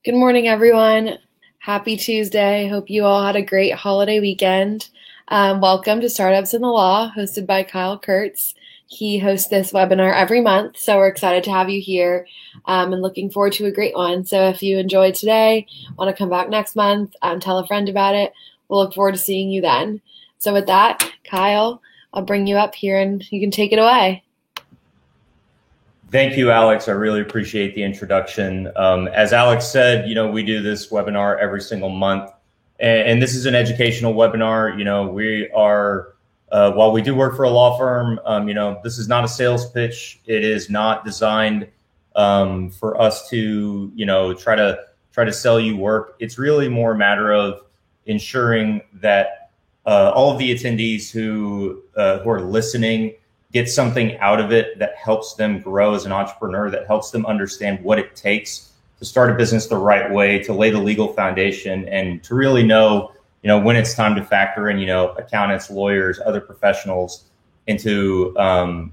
Good morning, everyone. Happy Tuesday. Hope you all had a great holiday weekend. Welcome to Startups in the Law, hosted by Kyle Kurtz. He hosts this webinar every month, so we're excited to have you here and looking forward to a great one. So if you enjoyed today, want to come back next month, tell a friend about it. We'll look forward to seeing you then. So with that, Kyle, I'll bring you up here and you can take it away. Thank you, Alex. I really appreciate the introduction. As Alex said, we do this webinar every single month, and this is an educational webinar. We are, while we do work for a law firm, this is not a sales pitch. It is not designed for us to, try to sell you work. It's really more a matter of ensuring that all of the attendees who are listening get something out of it that helps them grow as an entrepreneur, that helps them understand what it takes to start a business the right way, to lay the legal foundation, and to really know, when it's time to factor in, accountants, lawyers, other professionals into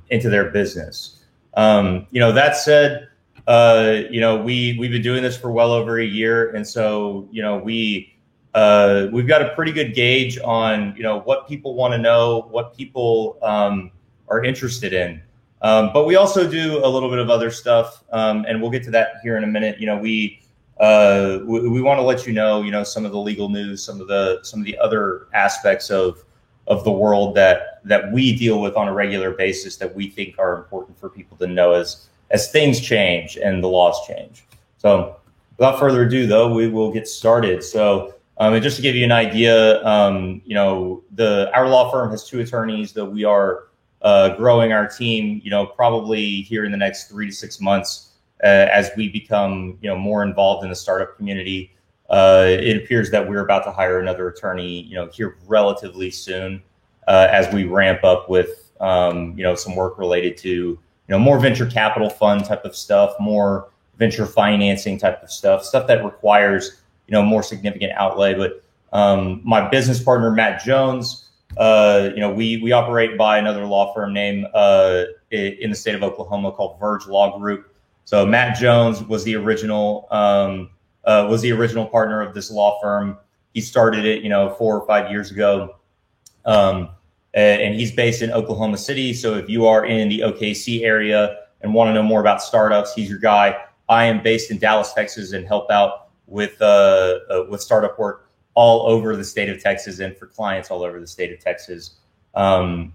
their business. That said, we've been doing this for well over a year, and so we've got a pretty good gauge on what people want to know, what people are interested in. But we also do a little bit of other stuff, and we'll get to that here in a minute. We want to let you know, some of the legal news, some of the other aspects of the world that we deal with on a regular basis that we think are important for people to know as things change and the laws change. So without further ado, though, we will get started. So and just to give you an idea, our law firm has 2 attorneys, though we are growing our team, probably here in the next 3 to 6 months, as we become, more involved in the startup community. It appears that we're about to hire another attorney, here relatively soon, as we ramp up with, some work related to, more venture capital fund type of stuff, more venture financing type of stuff that requires, more significant outlay. But my business partner, Matt Jones, we operate by another law firm name in the state of Oklahoma called Verge Law Group. So Matt Jones was the original partner of this law firm. He started it 4 or 5 years ago, and he's based in Oklahoma City. So if you are in the OKC area and want to know more about startups, he's your guy. I am based in Dallas, Texas, and help out with startup work all over the state of Texas and for clients all over the state of Texas. If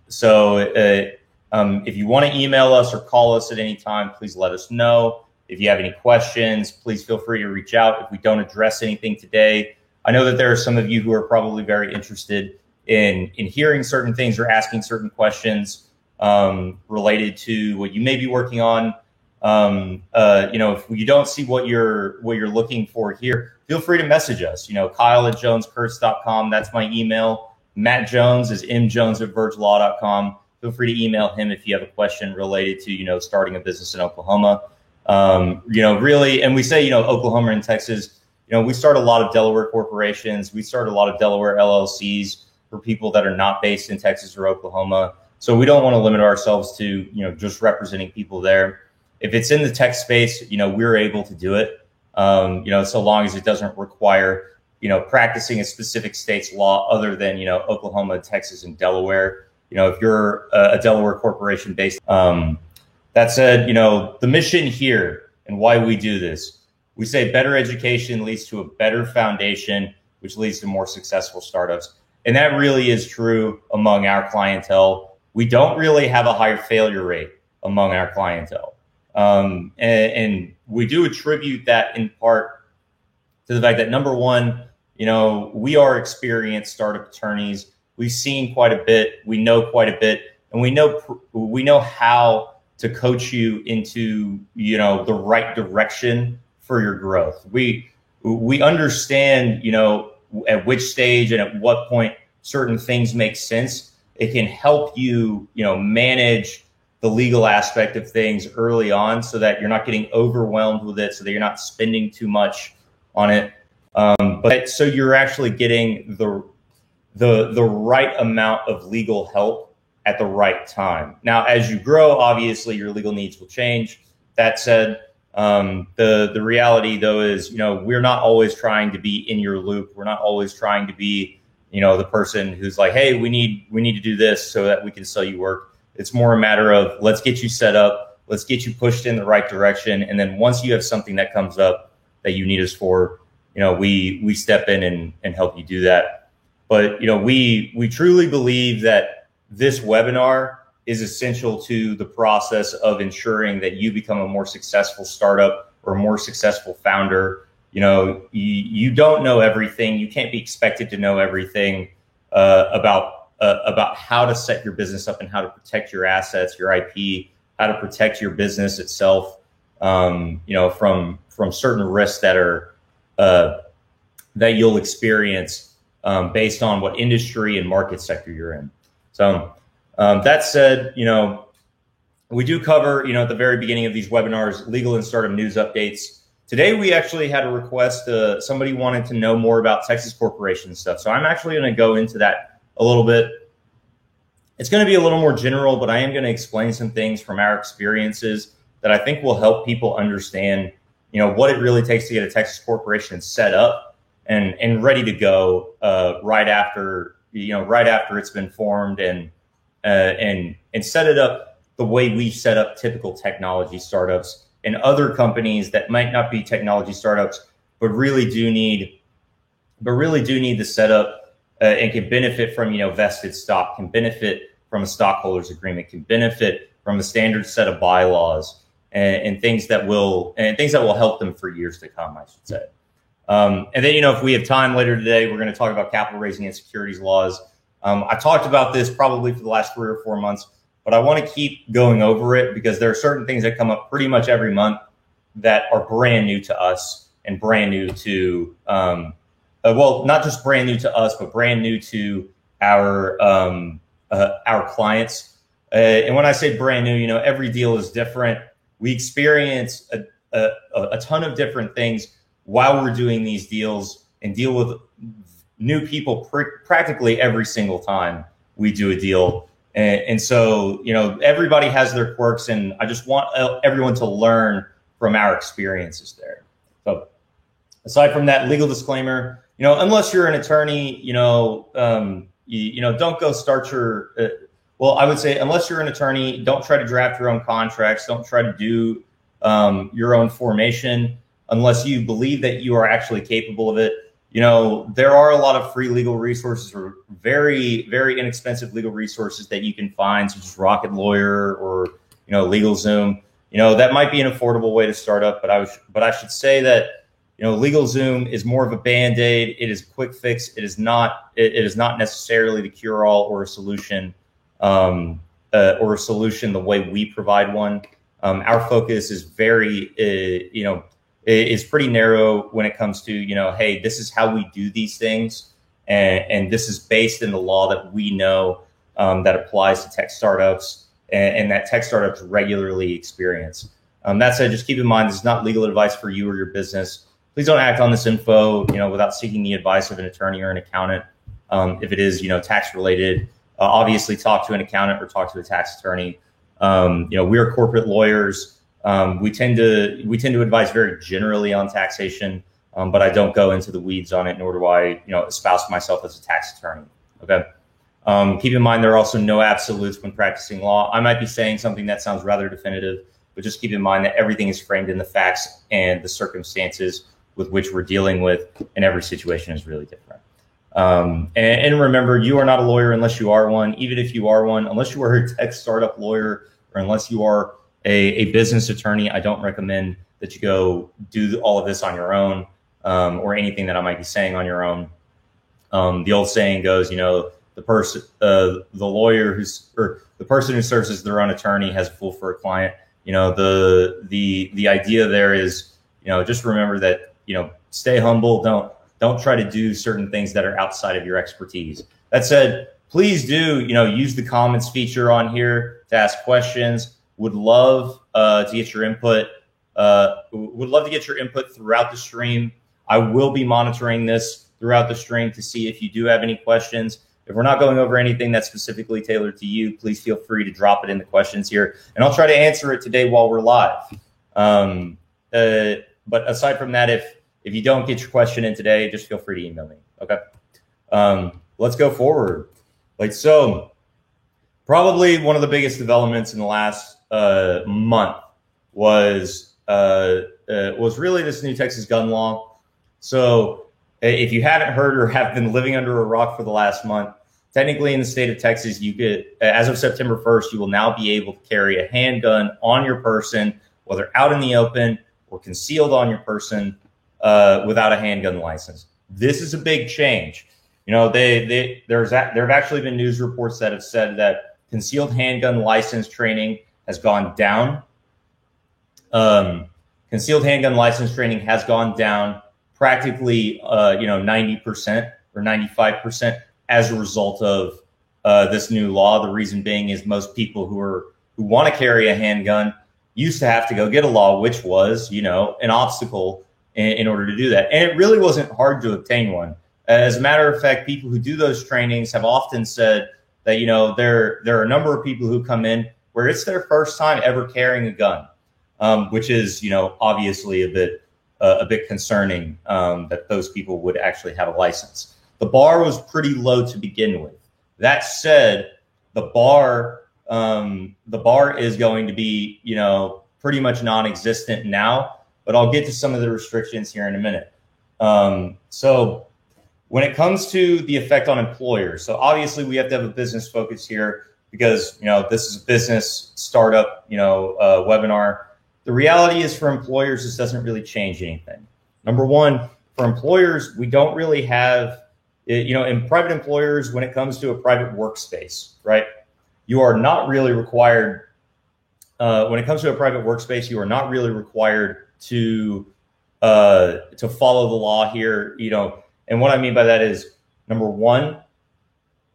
you want to email us or call us at any time, please let us know. If you have any questions, please feel free to reach out. If we don't address anything today, I know that there are some of you who are probably very interested in hearing certain things or asking certain questions related to what you may be working on. If you don't see what you're looking for here, feel free to message us. Kyle@joneskurtz.com. That's my email. Matt Jones is mjones@vergelaw.com. Feel free to email him if you have a question related to, starting a business in Oklahoma. Really, and we say, Oklahoma and Texas, we start a lot of Delaware corporations. We start a lot of Delaware LLCs for people that are not based in Texas or Oklahoma. So we don't want to limit ourselves to, just representing people there. If it's in the tech space, we're able to do it. So long as it doesn't require, practicing a specific state's law other than, Oklahoma, Texas, and Delaware. If you're a Delaware corporation based, that said, the mission here and why we do this, we say better education leads to a better foundation, which leads to more successful startups. And that really is true among our clientele. We don't really have a higher failure rate among our clientele. And we do attribute that in part to the fact that, number one, we are experienced startup attorneys. We've seen quite a bit. We know quite a bit, and we know how to coach you into, the right direction for your growth. We understand, at which stage and at what point certain things make sense. It can help you, manage the legal aspect of things early on so that you're not getting overwhelmed with it, so that you're not spending too much on it. But so you're actually getting the right amount of legal help at the right time. Now, as you grow, obviously your legal needs will change. That said, The reality though is, we're not always trying to be in your loop. We're not always trying to be, the person who's like, hey, we need to do this so that we can sell you work. It's more a matter of let's get you set up, let's get you pushed in the right direction, and then once you have something that comes up that you need us for, we step in and help you do that. But we truly believe that this webinar is essential to the process of ensuring that you become a more successful startup or a more successful founder. You don't know everything. You can't be expected to know everything about how to set your business up and how to protect your assets, your IP, how to protect your business itself, from certain risks that are that you'll experience based on what industry and market sector you're in. So that said, we do cover, at the very beginning of these webinars, legal and startup news updates. Today, we actually had a request. Somebody wanted to know more about Texas corporation stuff. So I'm actually going to go into that a little bit. It's going to be a little more general, but I am going to explain some things from our experiences that I think will help people understand, what it really takes to get a Texas corporation set up and ready to go right after it's been formed and set it up the way we set up typical technology startups and other companies that might not be technology startups, but really do need the setup and can benefit from, vested stock, can benefit from a stockholders agreement, can benefit from a standard set of bylaws and things that will help them for years to come, I should say. And then, if we have time later today, we're going to talk about capital raising and securities laws. I talked about this probably for the last 3 or 4 months, but I want to keep going over it because there are certain things that come up pretty much every month that are brand new to us and brand new to, not just brand new to us, but brand new to our clients. And when I say brand new, every deal is different. We experience a ton of different things while we're doing these deals and deal with new people practically every single time we do a deal. And so, everybody has their quirks, and I just want everyone to learn from our experiences there. So aside from that legal disclaimer, unless you're an attorney, don't go start your, I would say unless you're an attorney, don't try to draft your own contracts. Don't try to do your own formation unless you believe that you are actually capable of it. There are a lot of free legal resources or very, very inexpensive legal resources that you can find, such as Rocket Lawyer or, LegalZoom. That might be an affordable way to start up, but I should say that, LegalZoom is more of a Band-Aid. It is a quick fix. It is not necessarily the cure-all or a solution, the way we provide one. Our focus is is pretty narrow when it comes to, hey, this is how we do these things. And this is based in the law that we know that applies to tech startups and that tech startups regularly experience. That said, just keep in mind, this is not legal advice for you or your business. Please don't act on this info, without seeking the advice of an attorney or an accountant. If it is, tax related, obviously talk to an accountant or talk to a tax attorney. We're corporate lawyers. We tend to advise very generally on taxation, but I don't go into the weeds on it, nor do I, espouse myself as a tax attorney. Okay. Keep in mind, there are also no absolutes when practicing law. I might be saying something that sounds rather definitive, but just keep in mind that everything is framed in the facts and the circumstances with which we're dealing with, and every situation is really different. And remember, you are not a lawyer unless you are one. Even if you are one, unless you are a tech startup lawyer or unless you are a business attorney, I don't recommend that you go do all of this on your own or anything that I might be saying on your own. The old saying goes, the person who serves as their own attorney has a fool for a client. The idea there is, just remember that, stay humble. Don't try to do certain things that are outside of your expertise. That said, please do, use the comments feature on here to ask questions. Would love to get your input. Would love to get your input throughout the stream. I will be monitoring this throughout the stream to see if you do have any questions. If we're not going over anything that's specifically tailored to you, please feel free to drop it in the questions here, and I'll try to answer it today while we're live. but aside from that, if you don't get your question in today, just feel free to email me. Okay. Let's go forward. So probably one of the biggest developments in the last month was really this new Texas gun law. So if you haven't heard or have been living under a rock for the last month, technically in the state of Texas, you get, as of September 1st, you will now be able to carry a handgun on your person, whether out in the open or concealed on your person, without a handgun license. This is a big change. There have actually been news reports that have said that concealed handgun license training has gone down. Concealed handgun license training has gone down practically, 90% or 95% as a result of this new law. The reason being is most people who want to carry a handgun used to have to go get a law, which was, an obstacle in order to do that. And it really wasn't hard to obtain one. As a matter of fact, people who do those trainings have often said that, there are a number of people who come in where it's their first time ever carrying a gun, which is, obviously a bit concerning that those people would actually have a license. The bar was pretty low to begin with. That said, the bar is going to be, pretty much non-existent now, but I'll get to some of the restrictions here in a minute. So when it comes to the effect on employers, so obviously we have to have a business focus here because, this is a business startup, webinar. The reality is for employers, this doesn't really change anything. Number one, for employers, we don't really have, in private employers, when it comes to a private workspace, right? You are not really required, when it comes to a private workspace, you are not really required to follow the law here, and what I mean by that is, number one,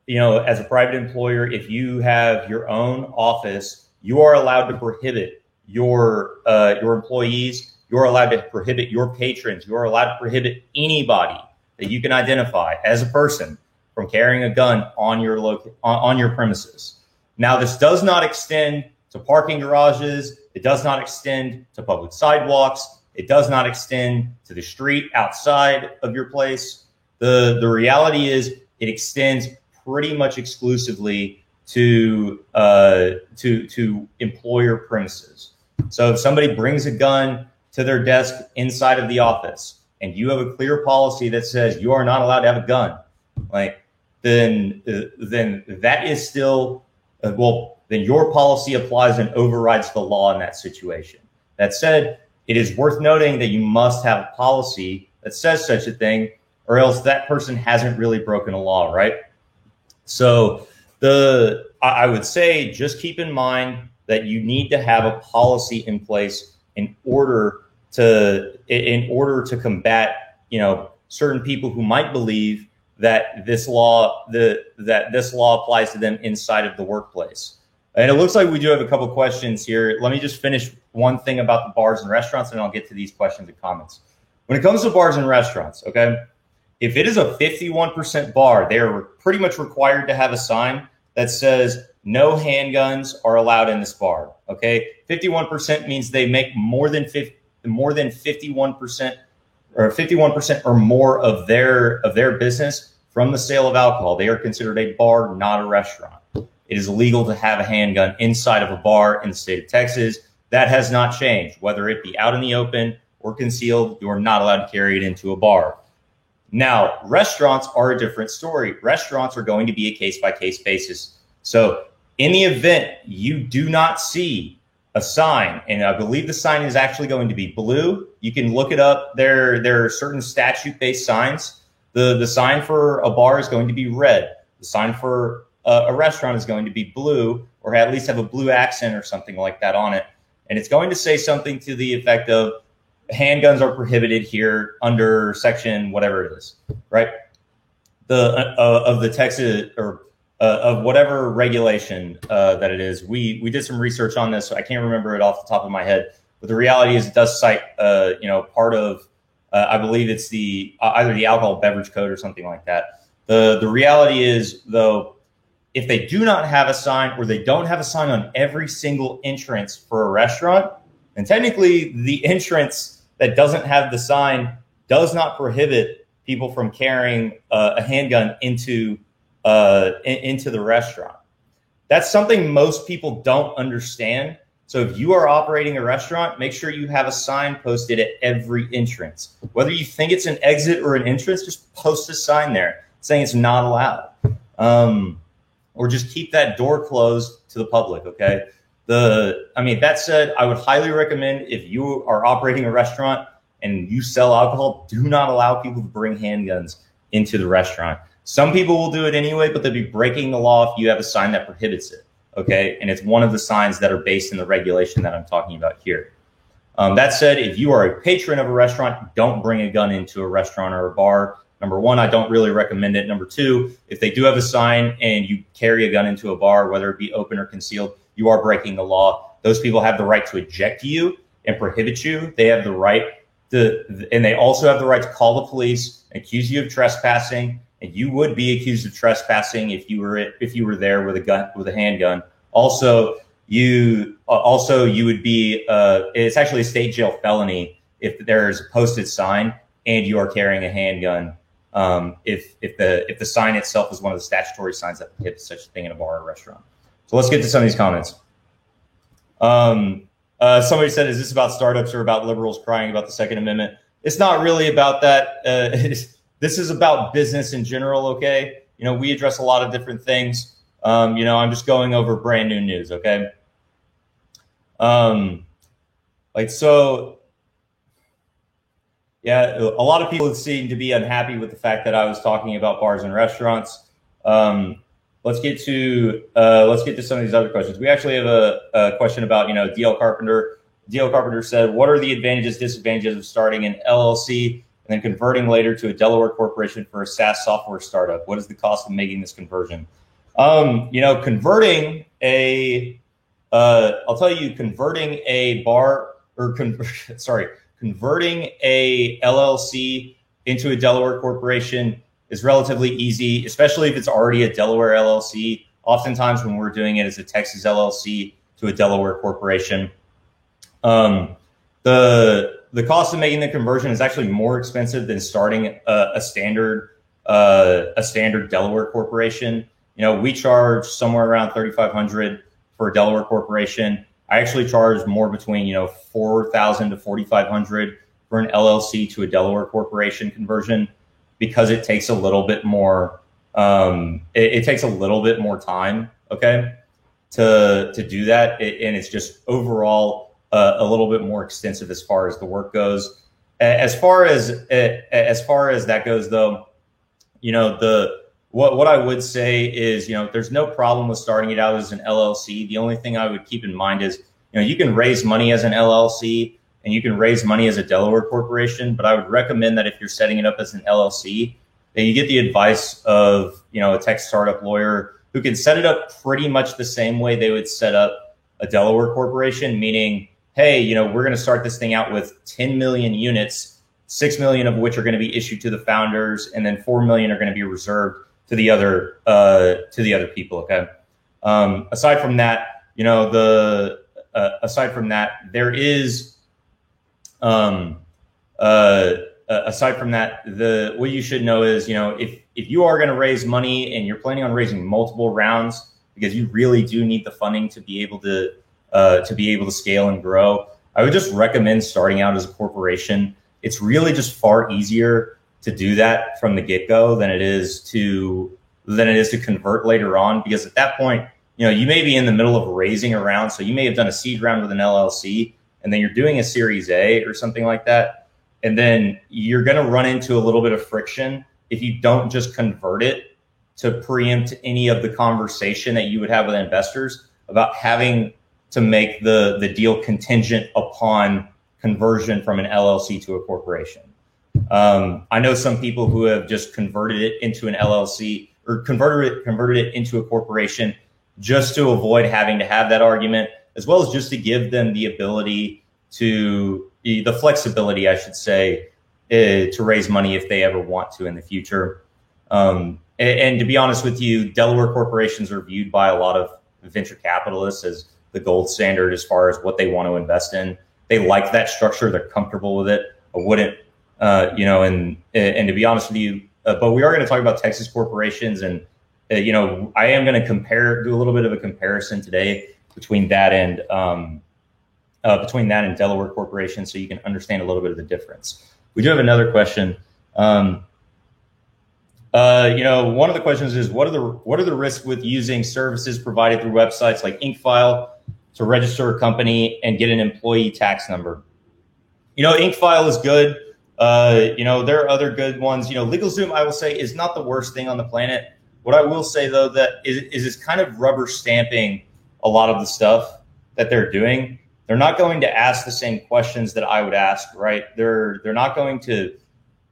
as a private employer, if you have your own office, you are allowed to prohibit your employees, you're allowed to prohibit your patrons, you're allowed to prohibit anybody that you can identify as a person from carrying a gun on your premises. Now, this does not extend to parking garages. It does not extend to public sidewalks. It does not extend to the street outside of your place. The reality is it extends pretty much exclusively to employer premises. So if somebody brings a gun to their desk inside of the office and you have a clear policy that says you are not allowed to have a gun, then that is still, then your policy applies and overrides the law in that situation. That said, it is worth noting that you must have a policy that says such a thing, or else that person hasn't really broken a law, right? So I would say just keep in mind that you need to have a policy in place in order to combat, certain people who might believe that this law applies to them inside of the workplace. And it looks like we do have a couple questions here. Let me just finish one thing about the bars and restaurants, and I'll get to these questions and comments. When it comes to bars and restaurants, okay, if it is a 51% bar, they are pretty much required to have a sign that says no handguns are allowed in this bar. Okay, 51% means they make more than 51% or 51% or more of their business from the sale of alcohol. They are considered a bar, not a restaurant. It is illegal to have a handgun inside of a bar in the state of Texas. That has not changed. Whether it be out in the open or concealed, you are not allowed to carry it into a bar. Now, restaurants are a different story. Restaurants are going to be a case-by-case basis. So in the event you do not see a sign, and I believe the sign is actually going to be blue, you can look it up. There are certain statute-based signs. The sign for a bar is going to be red. The sign for a restaurant is going to be blue, or at least have a blue accent or something like that on it. And it's going to say something to the effect of handguns are prohibited here under section whatever it is, right? Of the Texas or of whatever regulation that it is. We did some research on this, so I can't remember it off the top of my head. But the reality is it does cite, part of, I believe it's either the alcohol beverage code or something like that. The reality is, though, if they do not have a sign or they don't have a sign on every single entrance for a restaurant, And technically, the entrance that doesn't have the sign does not prohibit people from carrying a handgun into the restaurant. That's something most people don't understand. So if you are operating a restaurant, make sure you have a sign posted at every entrance. Whether you think it's an exit or an entrance, just post a sign there saying it's not allowed. Or just keep that door closed to the public, okay? That said, I would highly recommend, if you are operating a restaurant and you sell alcohol, do not allow people to bring handguns into the restaurant. Some people will do it anyway, but they'll be breaking the law if you have a sign that prohibits it, okay? And it's one of the signs that are based in the regulation that I'm talking about here. That said, if you are a patron of a restaurant, don't bring a gun into a restaurant or a bar. Number one, I don't really recommend it. Number two, if they do have a sign and you carry a gun into a bar, whether it be open or concealed, you are breaking the law. Those people have the right to eject you and prohibit you. They have the right and they also have the right to call the police, accuse you of trespassing. And you would be accused of trespassing if you were there with a handgun. Also, you would be it's actually a state jail felony if there's a posted sign and you are carrying a handgun. If the sign itself is one of the statutory signs that prohibits such a thing in a bar or restaurant. So let's get to some of these comments. Somebody said, "Is this about startups or about liberals crying about the Second Amendment?" It's not really about that. This is about business in general, okay? We address a lot of different things. I'm just going over brand new news, okay? A lot of people seem to be unhappy with the fact that I was talking about bars and restaurants. Let's get to some of these other questions. We actually have a question about, DL Carpenter. DL Carpenter said, "What are the advantages, disadvantages of starting an LLC and then converting later to a Delaware corporation for a SaaS software startup? What is the cost of making this conversion?" Converting a converting a LLC into a Delaware corporation is relatively easy, especially if it's already a Delaware LLC. Oftentimes when we're doing it as a Texas LLC to a Delaware corporation, the cost of making the conversion is actually more expensive than starting a standard Delaware corporation. We charge somewhere around $3,500 for a Delaware corporation. I actually charge more between $4,000 to $4,500 for an LLC to a Delaware corporation conversion, because it takes a little bit more. It takes a little bit more time, okay, to do that, and it's just overall a little bit more extensive as far as the work goes. As far as that goes, though, what I would say is, there's no problem with starting it out as an LLC. The only thing I would keep in mind is, you can raise money as an LLC and you can raise money as a Delaware corporation. But I would recommend that if you're setting it up as an LLC, that you get the advice of, a tech startup lawyer who can set it up pretty much the same way they would set up a Delaware corporation, meaning, hey, we're going to start this thing out with 10 million units, 6 million of which are going to be issued to the founders, and then 4 million are going to be reserved to the other people. Okay. Aside from that, there is, aside from that, what you should know is, if you are going to raise money and you're planning on raising multiple rounds, because you really do need the funding to be able to scale and grow, I would just recommend starting out as a corporation. It's really just far easier to do that from the get-go than it is to convert later on, because at that point, you may be in the middle of raising a round. So you may have done a seed round with an LLC, and then you're doing a Series A or something like that. And then you're going to run into a little bit of friction if you don't just convert it to preempt any of the conversation that you would have with investors about having to make the deal contingent upon conversion from an LLC to a corporation. I know some people who have just converted it into an LLC or converted it into a corporation just to avoid having to have that argument, as well as just to give them the ability the flexibility, I should say, to raise money if they ever want to in the future. And to be honest with you, Delaware corporations are viewed by a lot of venture capitalists as the gold standard as far as what they want to invest in. they like that structure. They're comfortable with it. I wouldn't, and to be honest with you, but we are going to talk about Texas corporations, and I am going to do a little bit of a comparison today between that and Delaware corporations, so you can understand a little bit of the difference. We do have another question. One of the questions is, what are the risks with using services provided through websites like Incfile to register a company and get an employee tax number? Incfile is good. There are other good ones. LegalZoom, I will say, is not the worst thing on the planet. What I will say, though, that is it's kind of rubber stamping a lot of the stuff that they're doing. They're not going to ask the same questions that I would ask, right? They're not going to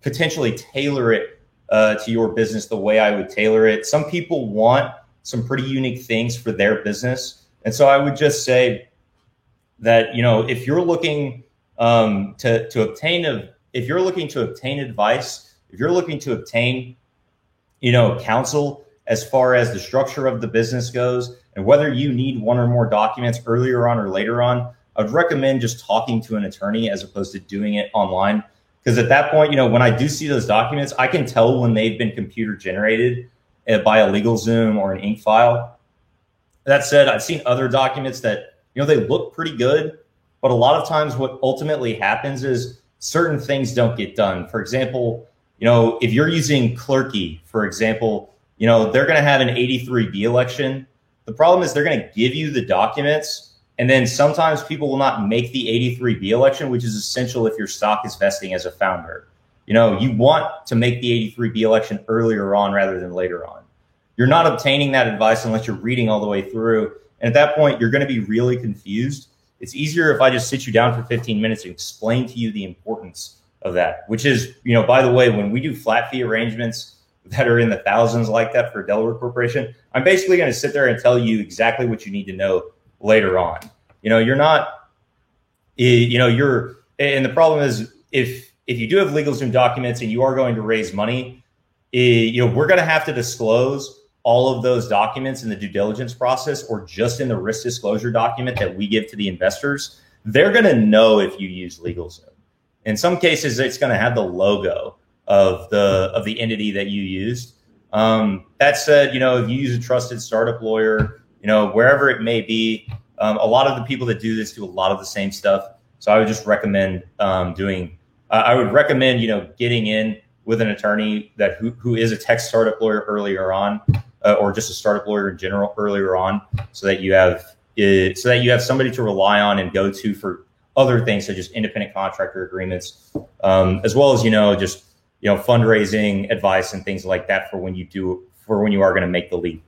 potentially tailor it to your business the way I would tailor it. Some people want some pretty unique things for their business. And so I would just say that, if you're looking to obtain advice, if you're looking to obtain, counsel as far as the structure of the business goes, and whether you need one or more documents earlier on or later on, I'd recommend just talking to an attorney as opposed to doing it online. Because at that point, when I do see those documents, I can tell when they've been computer generated by a LegalZoom or an Incfile. That said, I've seen other documents that, they look pretty good, but a lot of times what ultimately happens is certain things don't get done. For example, if you're using Clerky, for example, they're going to have an 83B election. The problem is they're going to give you the documents, and then sometimes people will not make the 83B election, which is essential if your stock is vesting as a founder. You want to make the 83B election earlier on rather than later on. You're not obtaining that advice unless you're reading all the way through. And at that point, you're going to be really confused. It's easier if I just sit you down for 15 minutes and explain to you the importance of that, which is, by the way, when we do flat fee arrangements that are in the thousands like that for a Delaware corporation, I'm basically going to sit there and tell you exactly what you need to know later on. You're not, and the problem is if you do have LegalZoom documents and you are going to raise money, we're going to have to disclose all of those documents in the due diligence process or just in the risk disclosure document that we give to the investors. They're going to know if you use LegalZoom. In some cases, it's going to have the logo of the entity that you used. That said, if you use a trusted startup lawyer, wherever it may be, a lot of the people that do this do a lot of the same stuff. So I would just recommend getting in with an attorney who is a tech startup lawyer earlier on, or just a startup lawyer in general earlier on, so that you have somebody to rely on and go to for other things such as independent contractor agreements, as well as fundraising advice and things like that for when you are going to make the leap.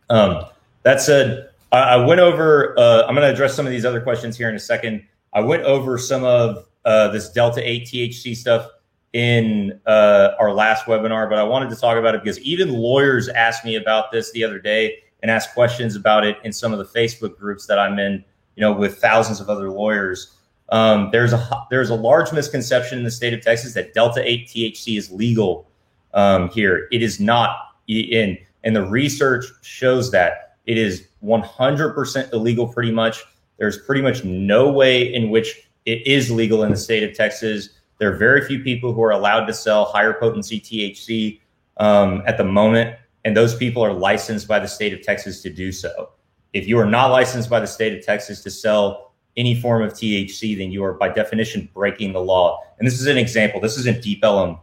That said, I went over. I'm going to address some of these other questions here in a second. I went over some of this Delta 8 THC stuff in our last webinar, but I wanted to talk about it because even lawyers asked me about this the other day and asked questions about it in some of the Facebook groups that I'm in, with thousands of other lawyers. There's a large misconception in the state of Texas that Delta 8 THC is legal here. It is not, and the research shows that it is 100% illegal pretty much. There's pretty much no way in which it is legal in the state of Texas. There are very few people who are allowed to sell higher potency THC at the moment, and those people are licensed by the state of Texas to do so. If you are not licensed by the state of Texas to sell any form of THC, then you are by definition breaking the law. And this is an example. This is in Deep Ellum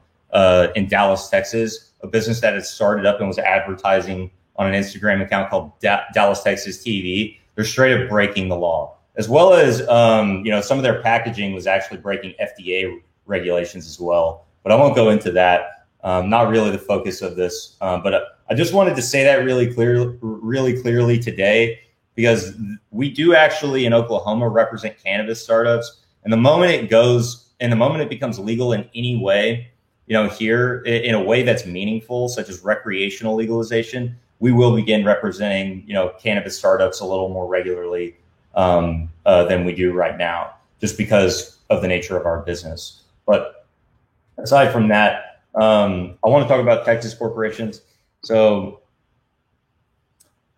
in Dallas, Texas, a business that had started up and was advertising on an Instagram account called Dallas, Texas TV. They're straight up breaking the law, as well as, some of their packaging was actually breaking FDA regulations as well. But I won't go into that. Not really the focus of this. But I just wanted to say that really clearly today, because we do actually in Oklahoma represent cannabis startups. And the moment it becomes legal in any way, here in a way that's meaningful, such as recreational legalization, we will begin representing, cannabis startups a little more regularly than we do right now, just because of the nature of our business. But aside from that, I want to talk about Texas corporations. So,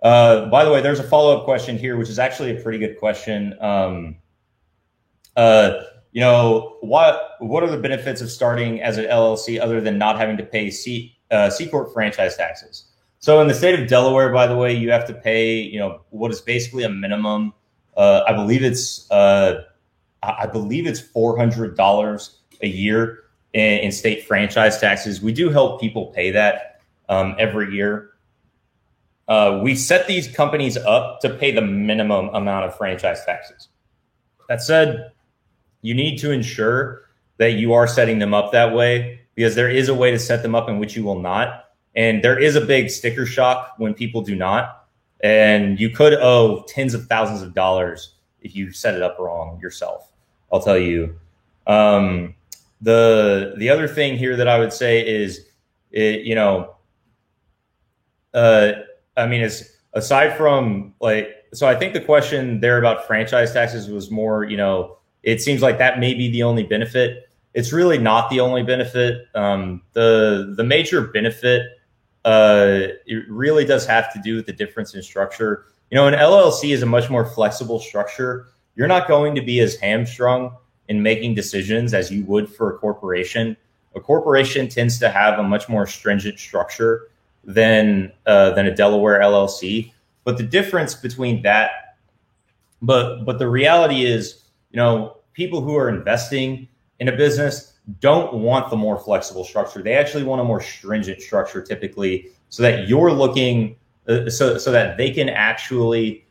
by the way, there's a follow-up question here, which is actually a pretty good question. What are the benefits of starting as an LLC other than not having to pay C Corp franchise taxes? So in the state of Delaware, by the way, you have to pay, what is basically a minimum. I believe it's $400 a year in state franchise taxes. We do help people pay that every year. We set these companies up to pay the minimum amount of franchise taxes. That said, you need to ensure that you are setting them up that way, because there is a way to set them up in which you will not. And there is a big sticker shock when people do not. And you could owe tens of thousands of dollars if you set it up wrong yourself. I'll tell you. The other thing here that I would say is, is aside from so I think the question there about franchise taxes was more, it seems like that may be the only benefit. It's really not the only benefit. The major benefit, it really does have to do with the difference in structure. An LLC is a much more flexible structure. You're not going to be as hamstrung in making decisions as you would for a corporation. A corporation tends to have a much more stringent structure than a Delaware LLC. But the difference between that, but the reality is, people who are investing in a business don't want the more flexible structure. They actually want a more stringent structure typically, so that you're looking, so that they can actually,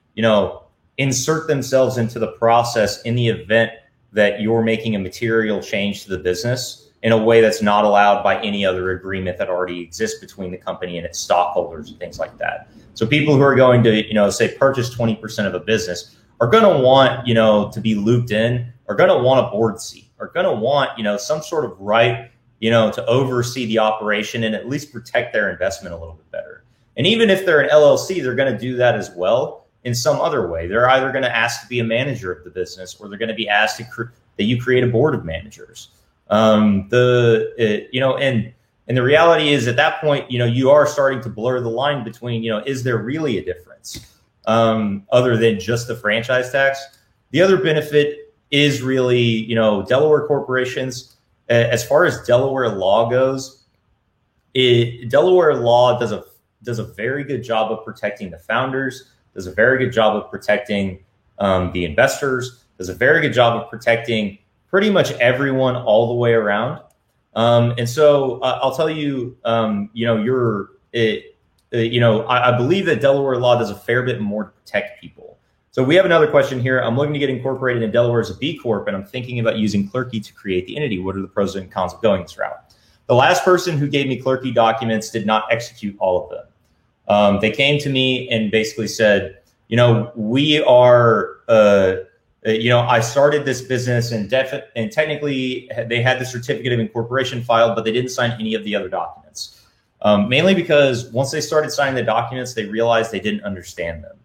insert themselves into the process in the event that you're making a material change to the business in a way that's not allowed by any other agreement that already exists between the company and its stockholders and things like that. So people who are going to, say purchase 20% of a business are going to want, to be looped in, are going to want a board seat, are going to want, some sort of right, to oversee the operation and at least protect their investment a little bit better. And even if they're an LLC, they're going to do that as well in some other way. They're either going to ask to be a manager of the business, or they're going to be asked that you create a board of managers. And the reality is at that point, you are starting to blur the line between, is there really a difference other than just the franchise tax? The other benefit is really, Delaware corporations, as far as Delaware law goes, Delaware law does a very good job of protecting the founders, does a very good job of protecting the investors, does a very good job of protecting pretty much everyone all the way around. And so I'll tell you, I believe that Delaware law does a fair bit more to protect people. So we have another question here. I'm looking to get incorporated in Delaware as a B Corp, and I'm thinking about using Clerky to create the entity. What are the pros and cons of going this route? The last person who gave me Clerky documents did not execute all of them. They came to me and basically said, we are, I started this business and technically they had the certificate of incorporation filed, but they didn't sign any of the other documents. Mainly because once they started signing the documents, they realized they didn't understand them.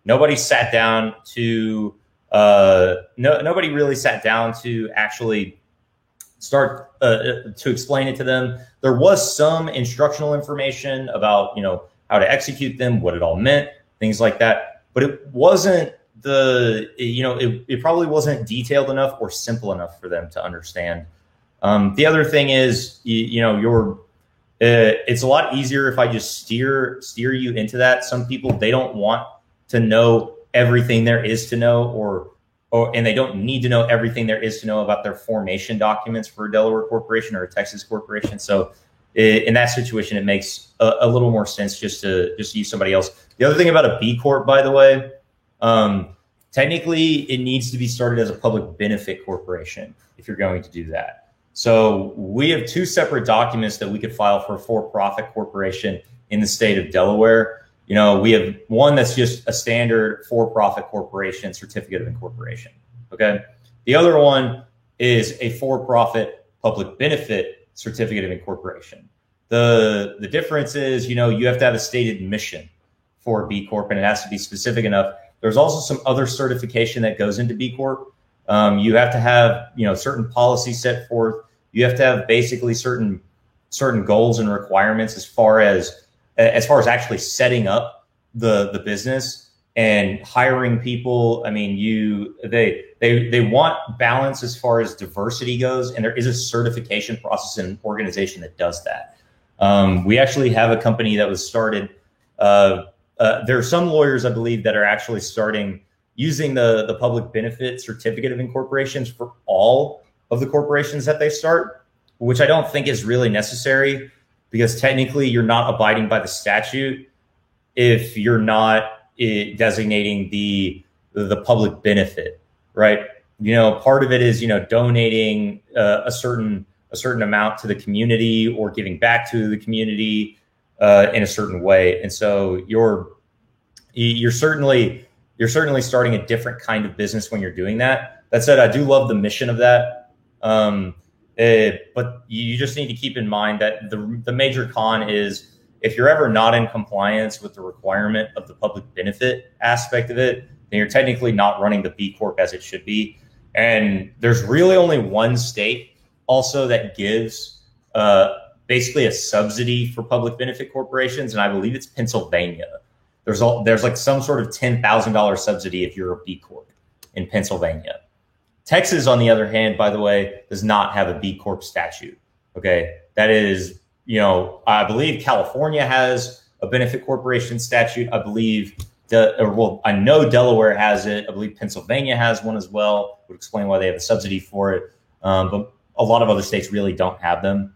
Nobody sat down to, nobody really sat down to actually start to explain it to them. There was some instructional information about, how to execute them, what it all meant, things like that. But it wasn't it probably wasn't detailed enough or simple enough for them to understand. The other thing is, it's a lot easier if I just steer you into that. Some people, they don't want to know everything there is to know, and they don't need to know everything there is to know about their formation documents for a Delaware corporation or a Texas corporation. So in that situation, it makes a little more sense just to use somebody else. The other thing about a B Corp, by the way, technically it needs to be started as a public benefit corporation if you're going to do that. So we have two separate documents that we could file for a for-profit corporation in the state of Delaware. We have one that's just a standard for-profit corporation certificate of incorporation. Okay. The other one is a for-profit public benefit certificate of incorporation. The difference is, you have to have a stated mission for B Corp, and it has to be specific enough. There's also some other certification that goes into B Corp. You have to have, certain policies set forth. You have to have basically certain goals and requirements as far as actually setting up the business. and hiring people. I mean, they want balance as far as diversity goes, and there is a certification process in an organization that does that. We actually have a company that was started. There are some lawyers, I believe, that are actually starting using the public benefit certificate of incorporations for all of the corporations that they start, which I don't think is really necessary, because technically you're not abiding by the statute if you're not designating the public benefit, right? Part of it is, donating a certain amount to the community or giving back to the community in a certain way. And so you're certainly starting a different kind of business when you're doing that. That said, I do love the mission of that. But you just need to keep in mind that the major con is, if you're ever not in compliance with the requirement of the public benefit aspect of it, then you're technically not running the B Corp as it should be. And there's really only one state also that gives basically a subsidy for public benefit corporations, and I believe it's Pennsylvania. There's like some sort of $10,000 subsidy if you're a B Corp in Pennsylvania. Texas, on the other hand, by the way, does not have a B Corp statute. Okay, that is, I believe California has a benefit corporation statute. I believe I know Delaware has it. I believe Pennsylvania has one as well. Would explain why they have a subsidy for it. But a lot of other states really don't have them.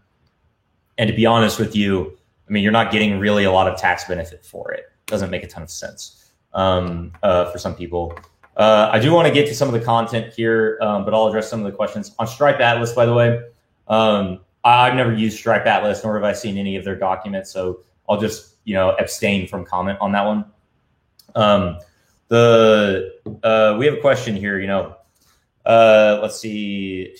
And to be honest with you, I mean, you're not getting really a lot of tax benefit for it. Doesn't make a ton of sense for some people. I do want to get to some of the content here, but I'll address some of the questions on Stripe Atlas, by the way. I've never used Stripe Atlas, nor have I seen any of their documents, so I'll just abstain from comment on that one. We have a question here. Let's see.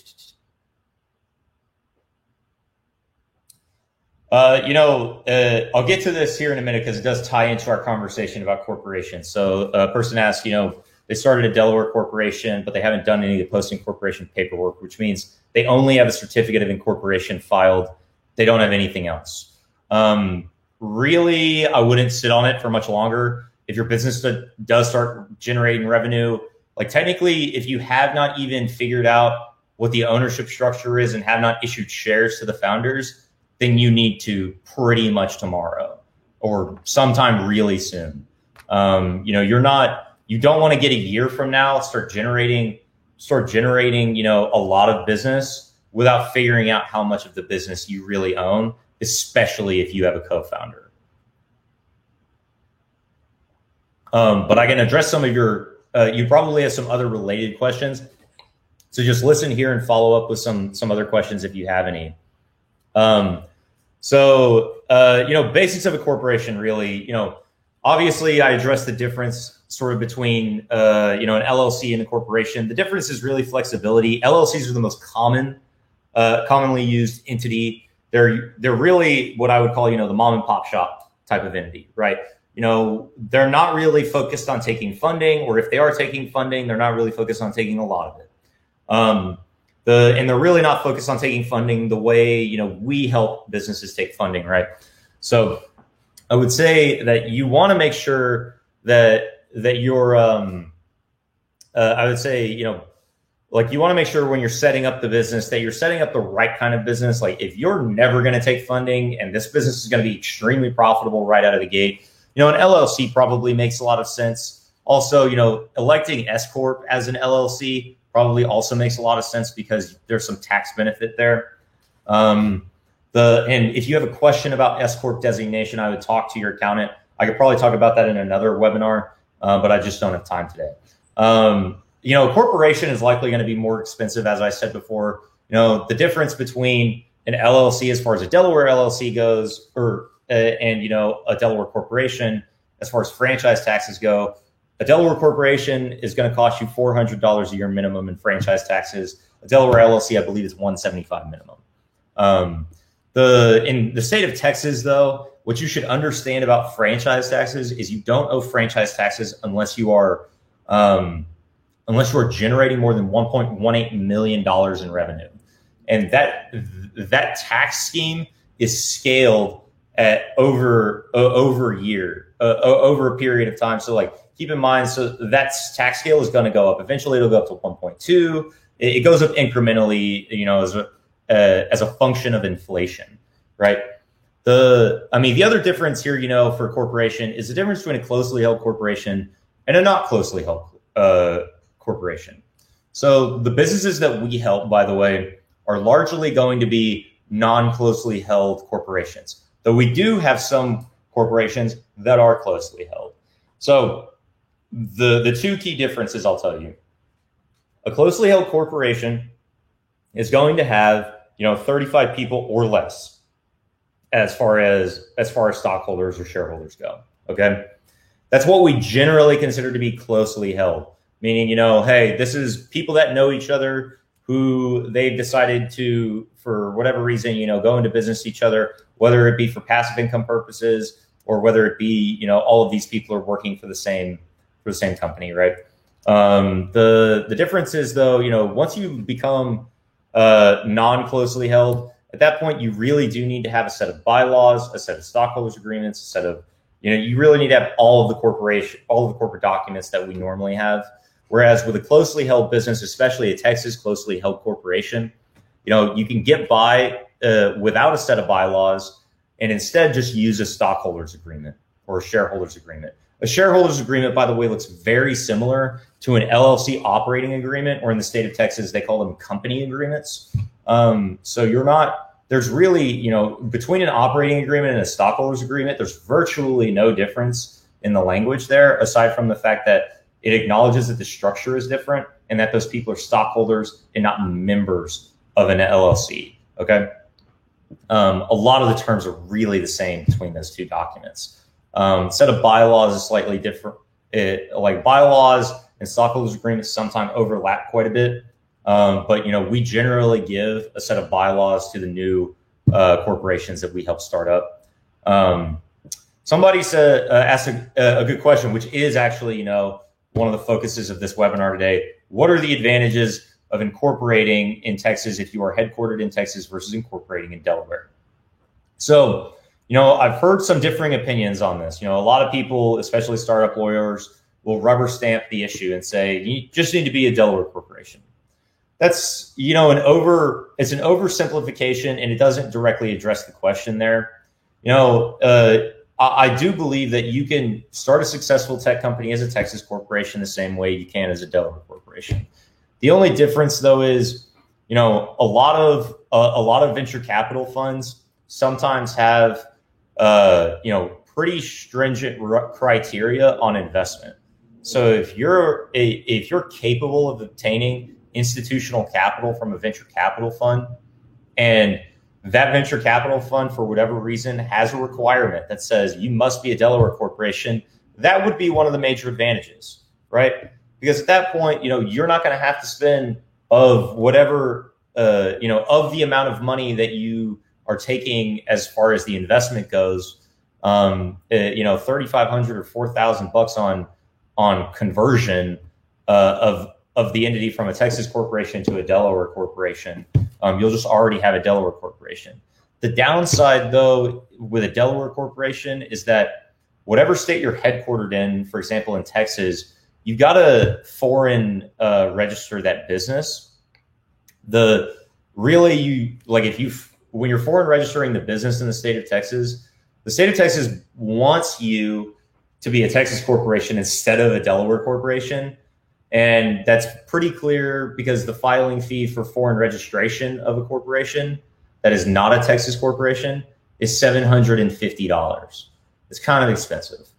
I'll get to this here in a minute because it does tie into our conversation about corporations. So a person asked, they started a Delaware corporation, but they haven't done any of the post-incorporation paperwork, which means they only have a certificate of incorporation filed. They don't have anything else. Really, I wouldn't sit on it for much longer. If your business does start generating revenue, like technically, if you have not even figured out what the ownership structure is and have not issued shares to the founders, then you need to pretty much tomorrow or sometime really soon. You don't want to get a year from now, start generating, a lot of business without figuring out how much of the business you really own, especially if you have a co-founder. But I can address some of you probably have some other related questions. So just listen here and follow up with some other questions if you have any. Basics of a corporation, really, obviously I addressed the difference sort of between, an LLC and a corporation. The difference is really flexibility. LLCs are the most commonly used entity. They're really what I would call, the mom and pop shop type of entity, right? They're not really focused on taking funding, or if they are taking funding, they're not really focused on taking a lot of it. And they're really not focused on taking funding the way, we help businesses take funding, right? So I would say that you want to make sure that you're, I would say, you want to make sure when you're setting up the business that you're setting up the right kind of business. Like if you're never going to take funding and this business is going to be extremely profitable right out of the gate, an LLC probably makes a lot of sense. Also, electing S Corp as an LLC probably also makes a lot of sense because there's some tax benefit there. And if you have a question about S Corp designation, I would talk to your accountant. I could probably talk about that in another webinar, but I just don't have time today. A corporation is likely going to be more expensive, as I said before. The difference between an LLC as far as a Delaware LLC goes, and a Delaware corporation as far as franchise taxes go. A Delaware corporation is going to cost you $400 a year minimum in franchise taxes. A Delaware LLC, I believe, is $175 minimum. In the state of Texas, though, what you should understand about franchise taxes is you don't owe franchise taxes unless you are generating more than $1.18 million in revenue, and that tax scheme is scaled at over a year, over a period of time. So like keep in mind, so that tax scale is going to go up. Eventually it'll go up to 1.2. It goes up incrementally, as a function of inflation, right? The other difference here, for a corporation is the difference between a closely held corporation and a not closely held corporation. So the businesses that we help, by the way, are largely going to be non-closely held corporations, though we do have some corporations that are closely held. So the two key differences I'll tell you. A closely held corporation is going to have, 35 people or less as far as stockholders or shareholders go. Okay. That's what we generally consider to be closely held, meaning, hey, this is people that know each other who they've decided to, for whatever reason, go into business with each other, whether it be for passive income purposes or whether it be, all of these people are working for the same company, right? The difference is though, once you become non-closely held, at that point, you really do need to have a set of bylaws, a set of stockholders agreements, a set of, you really need to have all of the corporate documents that we normally have. Whereas with a closely held business, especially a Texas closely held corporation, you can get by without a set of bylaws and instead just use a stockholders agreement or a shareholders agreement. A shareholders agreement, by the way, looks very similar to an LLC operating agreement, or in the state of Texas, they call them company agreements. So there's really, between an operating agreement and a stockholders agreement, there's virtually no difference in the language there, aside from the fact that it acknowledges that the structure is different and that those people are stockholders and not members of an LLC. Okay. A lot of the terms are really the same between those two documents. Set of bylaws is slightly different. Like bylaws and stockholders agreements sometimes overlap quite a bit. But we generally give a set of bylaws to the new corporations that we help start up. Somebody asked a good question, which is actually, one of the focuses of this webinar today. What are the advantages of incorporating in Texas if you are headquartered in Texas versus incorporating in Delaware? So, I've heard some differing opinions on this. A lot of people, especially startup lawyers, will rubber stamp the issue and say, you just need to be a Delaware corporation. That's, it's an oversimplification and it doesn't directly address the question there. I do believe that you can start a successful tech company as a Texas corporation the same way you can as a Delaware corporation. The only difference though is, a lot of venture capital funds sometimes have, pretty stringent criteria on investment. So if you're capable of obtaining institutional capital from a venture capital fund, and that venture capital fund, for whatever reason, has a requirement that says you must be a Delaware corporation, that would be one of the major advantages, right? Because at that point, you're not going to have to spend of whatever, of the amount of money that you are taking as far as the investment goes, $3,500 or $4,000 on conversion of the entity from a Texas corporation to a Delaware corporation. You'll just already have a Delaware corporation. The downside, though, with a Delaware corporation is that whatever state you're headquartered in, for example, in Texas, you've got to foreign register that business. When you're foreign registering the business in the state of Texas wants you to be a Texas corporation instead of a Delaware corporation. And that's pretty clear because the filing fee for foreign registration of a corporation that is not a Texas corporation is $750. It's kind of expensive.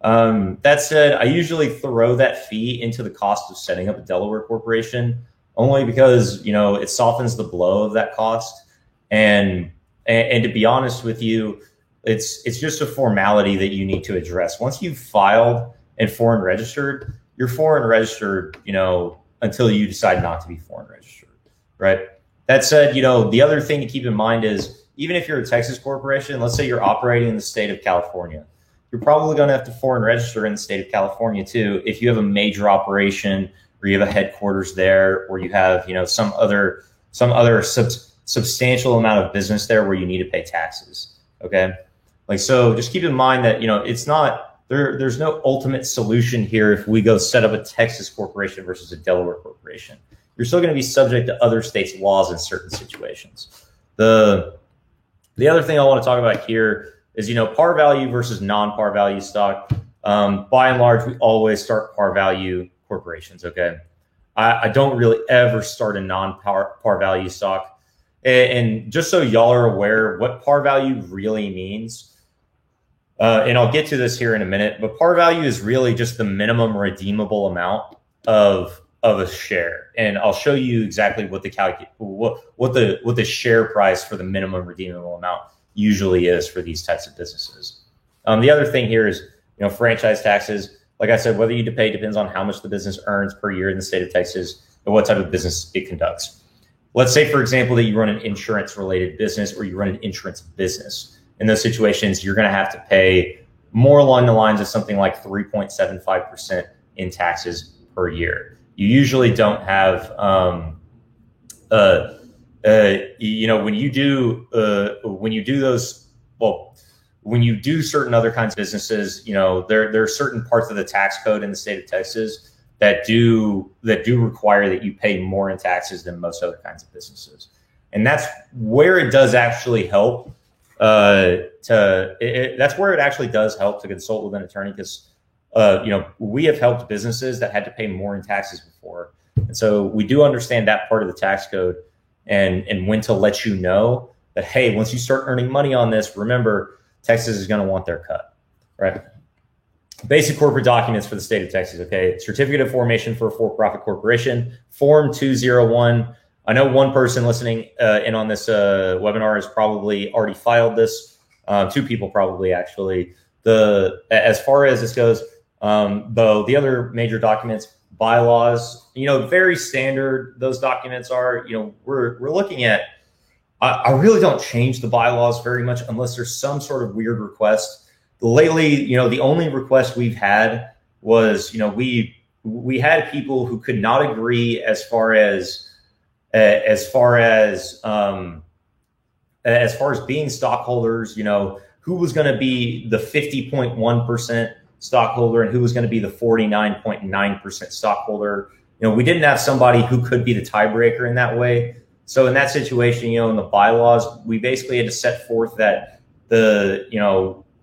That said, I usually throw that fee into the cost of setting up a Delaware corporation only because, it softens the blow of that cost. And to be honest with you, it's just a formality that you need to address. Once you've filed and foreign registered, you're foreign registered, until you decide not to be foreign registered, right? That said, the other thing to keep in mind is even if you're a Texas corporation, let's say you're operating in the state of California, you're probably going to have to foreign register in the state of California too if you have a major operation or you have a headquarters there, or you have, some other substantial amount of business there where you need to pay taxes. Okay. Like, so just keep in mind that, it's not there's no ultimate solution here. If we go set up a Texas corporation versus a Delaware corporation, you're still going to be subject to other states' laws in certain situations. The other thing I want to talk about here is, par value versus non-par value stock. By and large, we always start par value corporations. Okay. I don't really ever start a non-par value stock. And just so y'all are aware what par value really means, and I'll get to this here in a minute, but par value is really just the minimum redeemable amount of a share. And I'll show you exactly what the share price for the minimum redeemable amount usually is for these types of businesses. The other thing here is, franchise taxes. Like I said, whether you pay depends on how much the business earns per year in the state of Texas and what type of business it conducts. Let's say, for example, that you run an insurance-related business or you run an insurance business. In those situations, you're going to have to pay more along the lines of something like 3.75% in taxes per year. You usually don't have, when you do certain other kinds of businesses, there are certain parts of the tax code in the state of Texas that do require that you pay more in taxes than most other kinds of businesses. And that's where it does actually help that's where it actually does help to consult with an attorney, because we have helped businesses that had to pay more in taxes before. And so we do understand that part of the tax code and when to let you know that, hey, once you start earning money on this, remember, Texas is going to want their cut, right? Basic corporate documents for the state of Texas, okay? Certificate of formation for a for-profit corporation, Form 201. I know one person listening in on this webinar has probably already filed this. Two people probably, actually. As far as this goes, though, the other major documents, bylaws, very standard. Those documents are, we're looking at. I really don't change the bylaws very much unless there's some sort of weird request. Lately, the only request we've had was, we had people who could not agree as far as being stockholders, who was going to be the 50.1% stockholder and who was going to be the 49.9% stockholder. We didn't have somebody who could be the tiebreaker in that way. So in that situation, in the bylaws, we basically had to set forth that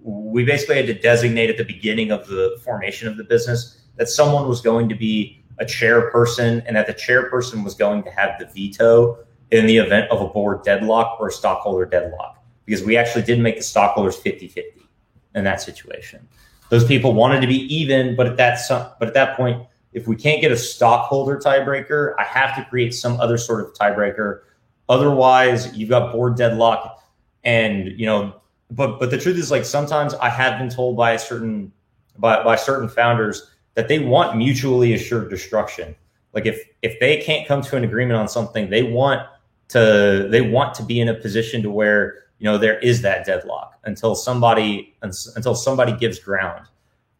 we basically had to designate at the beginning of the formation of the business that someone was going to be a chairperson and that the chairperson was going to have the veto in the event of a board deadlock or a stockholder deadlock, because we actually did make the stockholders 50-50 in that situation. Those people wanted to be even, but at that point, if we can't get a stockholder tiebreaker, I have to create some other sort of tiebreaker. Otherwise, you've got board deadlock, and but the truth is, like, sometimes I have been told by certain founders that they want mutually assured destruction. Like, if they can't come to an agreement on something, they want to be in a position to where there is that deadlock until somebody gives ground.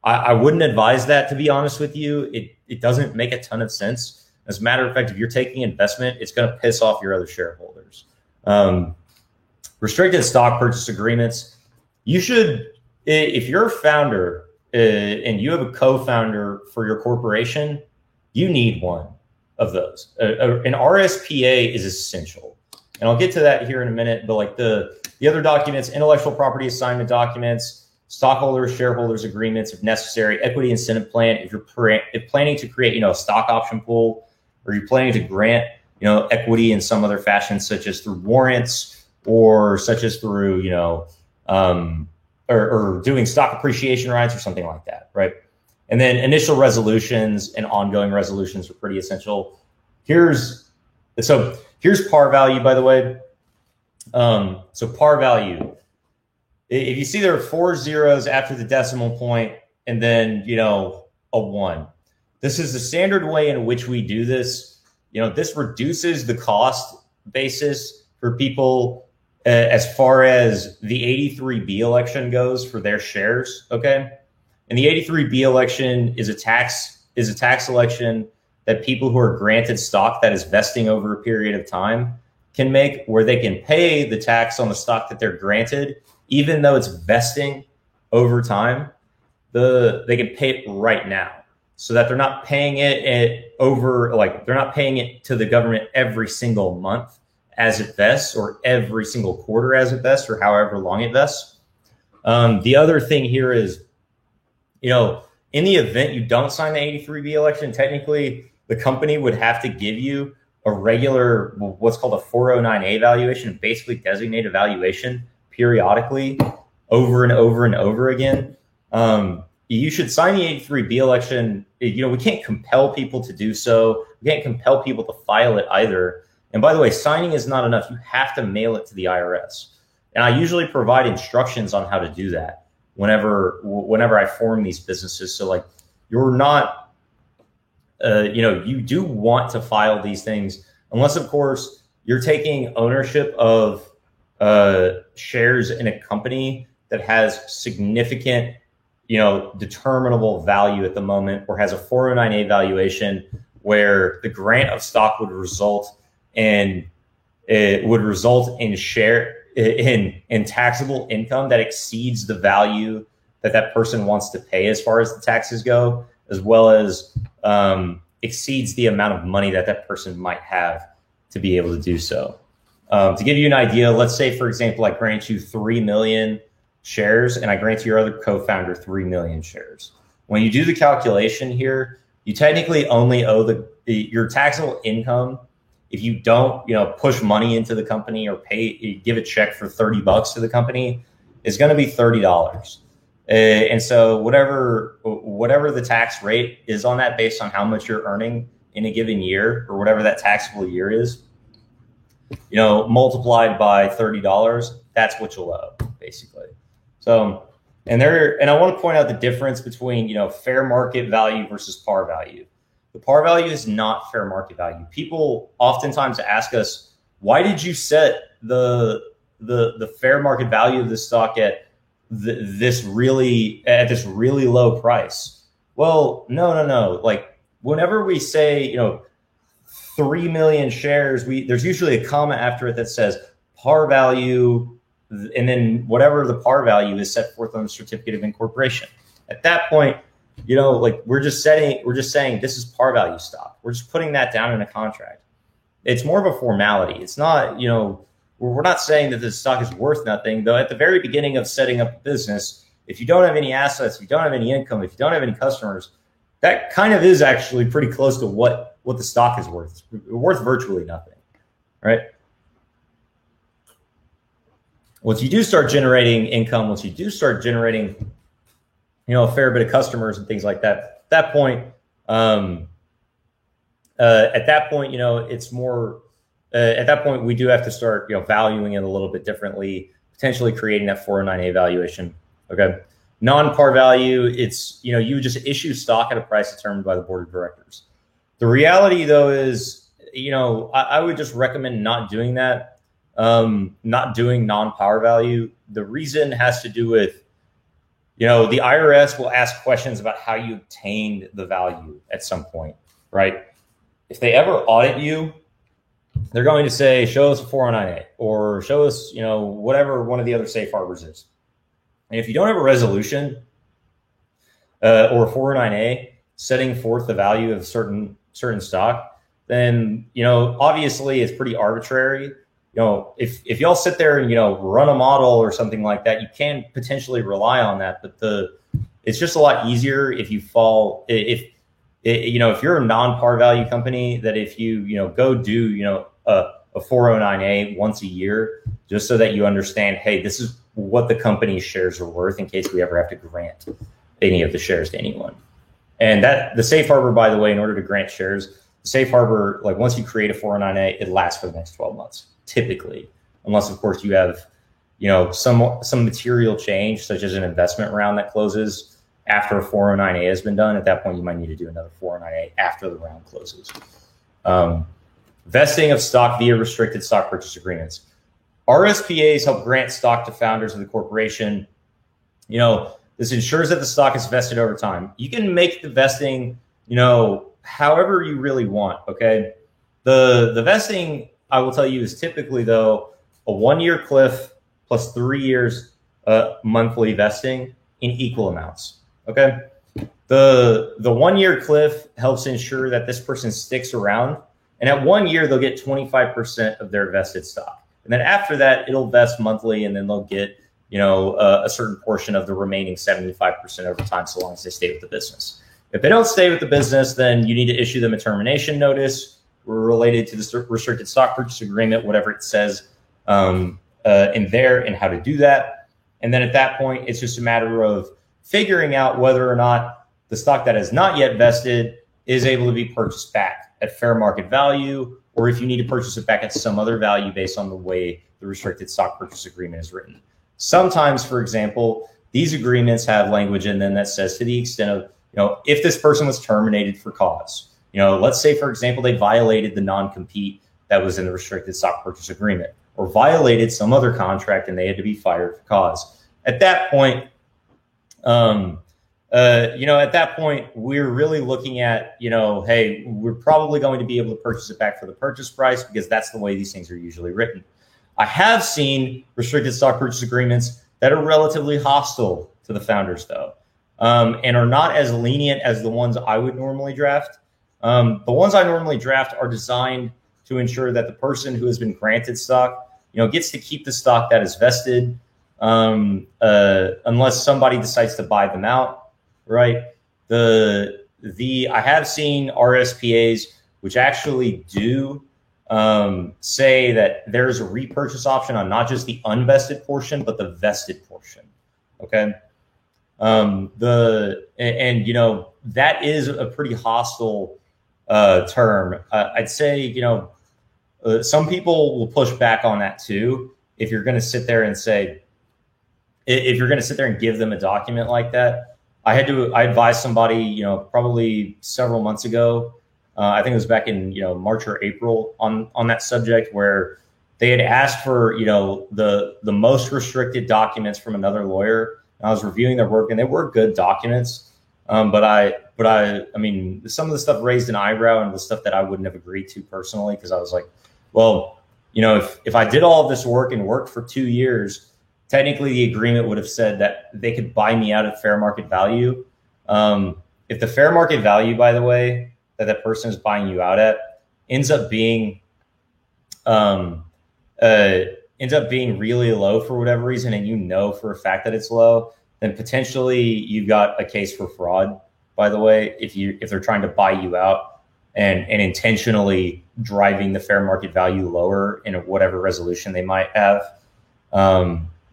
I wouldn't advise that, to be honest with you. It doesn't make a ton of sense. As a matter of fact, if you're taking investment, it's going to piss off your other shareholders. Restricted stock purchase agreements. You should, if you're a founder and you have a co-founder for your corporation, you need one of those. An RSPA is essential. And I'll get to that here in a minute, but like the other documents, intellectual property assignment documents, stockholders, shareholders agreements, if necessary, equity incentive plan. If you're planning to create, a stock option pool, or you're planning to grant, equity in some other fashion, such as through warrants or such as through, or doing stock appreciation rights or something like that, right? And then initial resolutions and ongoing resolutions are pretty essential. Here's par value, by the way. So par value. If you see there are 4 zeros after the decimal point and then, a 1. This is the standard way in which we do this. This reduces the cost basis for people as far as the 83B election goes for their shares, okay? And the 83B election is a tax election that people who are granted stock that is vesting over a period of time can make, where they can pay the tax on the stock that they're granted, even though it's vesting over time, they can pay it right now, so that they're not paying it over, like they're not paying it to the government every single month as it vests, or every single quarter as it vests, or however long it vests. The other thing here is, in the event you don't sign the 83B election, technically the company would have to give you a regular, what's called a 409A valuation, basically designate a valuation periodically over and over and over again. You should sign the 83B election. We can't compel people to do so. We can't compel people to file it either. And by the way, signing is not enough. You have to mail it to the IRS. And I usually provide instructions on how to do that whenever I form these businesses. So like, you're not, you do want to file these things, unless of course you're taking ownership of shares in a company that has significant, determinable value at the moment, or has a 409A valuation where the grant of stock would result in in taxable income that exceeds the value that person wants to pay as far as the taxes go, as well as exceeds the amount of money that person might have to be able to do so. To give you an idea, let's say, for example, I grant you 3 million shares and I grant your other co-founder 3 million shares. When you do the calculation here, you technically only owe your taxable income if you don't, push money into the company or give a check for $30 to the company, is going to be $30. And so whatever the tax rate is on that, based on how much you're earning in a given year, or whatever that taxable year is, multiplied by $30, that's what you'll owe, basically. So, and I want to point out the difference between, fair market value versus par value. The par value is not fair market value. People oftentimes ask us, why did you set the fair market value of this stock at this really low price? Well, no. Like, whenever we say, 3 million shares, there's usually a comma after it that says par value, and then whatever the par value is set forth on the certificate of incorporation. At that point, we're just saying this is par value stock. We're just putting that down in a contract. It's more of a formality. It's not, we're not saying that this stock is worth nothing, though. At the very beginning of setting up a business, if you don't have any assets, if you don't have any income, if you don't have any customers, that kind of is actually pretty close to what the stock is worth. It's worth virtually nothing, right? Once you do start generating income, once you do start generating, a fair bit of customers and things like that, at that point, it's more. At that point, we do have to start, valuing it a little bit differently, potentially creating that 409A valuation. Okay, non-par value, it's you would just issue stock at a price determined by the board of directors. The reality, though, is I would just recommend not doing that, not doing non-par value. The reason has to do with, the IRS will ask questions about how you obtained the value at some point, right? If they ever audit you, they're going to say, show us a 409A, or show us, whatever one of the other safe harbors is. And if you don't have a resolution or a 409A setting forth the value of certain stock, then, obviously it's pretty arbitrary. If y'all sit there and, run a model or something like that, you can potentially rely on that. But it's just a lot easier if you fall, if you're a non-par value company, that if you, go do, a 409A once a year, just so that you understand, hey, this is what the company's shares are worth in case we ever have to grant any of the shares to anyone. And that the safe harbor, by the way, in order to grant shares, the safe harbor, like once you create a 409A, it lasts for the next 12 months. Typically, unless of course you have, some material change, such as an investment round that closes after a 409A has been done. At that point, you might need to do another 409A after the round closes. Vesting of stock via restricted stock purchase agreements. RSPAs help grant stock to founders of the corporation. This ensures that the stock is vested over time. You can make the vesting, however you really want. Okay, the vesting, I will tell you, is typically, though, a 1-year cliff plus 3 years monthly vesting in equal amounts. Okay. The 1 year cliff helps ensure that this person sticks around. And at 1 year, they'll get 25% of their vested stock. And then after that, it'll vest monthly, and then they'll get, a certain portion of the remaining 75% over time, so long as they stay with the business. If they don't stay with the business, then you need to issue them a termination notice related to the restricted stock purchase agreement, whatever it says in there, and how to do that. And then at that point, it's just a matter of figuring out whether or not the stock that has not yet vested is able to be purchased back at fair market value, or if you need to purchase it back at some other value based on the way the restricted stock purchase agreement is written. Sometimes, for example, these agreements have language in them that says, to the extent of, if this person was terminated for cause, let's say, for example, they violated the non-compete that was in the restricted stock purchase agreement, or violated some other contract and they had to be fired for cause. At that point, we're really looking at, hey, we're probably going to be able to purchase it back for the purchase price, because that's the way these things are usually written. I have seen restricted stock purchase agreements that are relatively hostile to the founders, though, and are not as lenient as the ones I would normally draft. The ones I normally draft are designed to ensure that the person who has been granted stock, gets to keep the stock that is vested, unless somebody decides to buy them out, right? I have seen RSPAs which actually do say that there's a repurchase option on not just the unvested portion, but the vested portion. Okay. That is a pretty hostile term. I'd say, some people will push back on that too. If you're going to sit there and give them a document like that. I advised somebody, probably several months ago, I think it was back in, March or April on that subject, where they had asked for, the most restricted documents from another lawyer. And I was reviewing their work, and they were good documents. But I mean, some of the stuff raised an eyebrow and the stuff that I wouldn't have agreed to personally, because I was like, well, if I did all of this work and worked for 2 years, technically the agreement would have said that they could buy me out at fair market value. If the fair market value, by the way, that person is buying you out at ends up being really low for whatever reason, and for a fact that it's low, then potentially you've got a case for fraud, by the way, if they're trying to buy you out and intentionally driving the fair market value lower in whatever resolution they might have.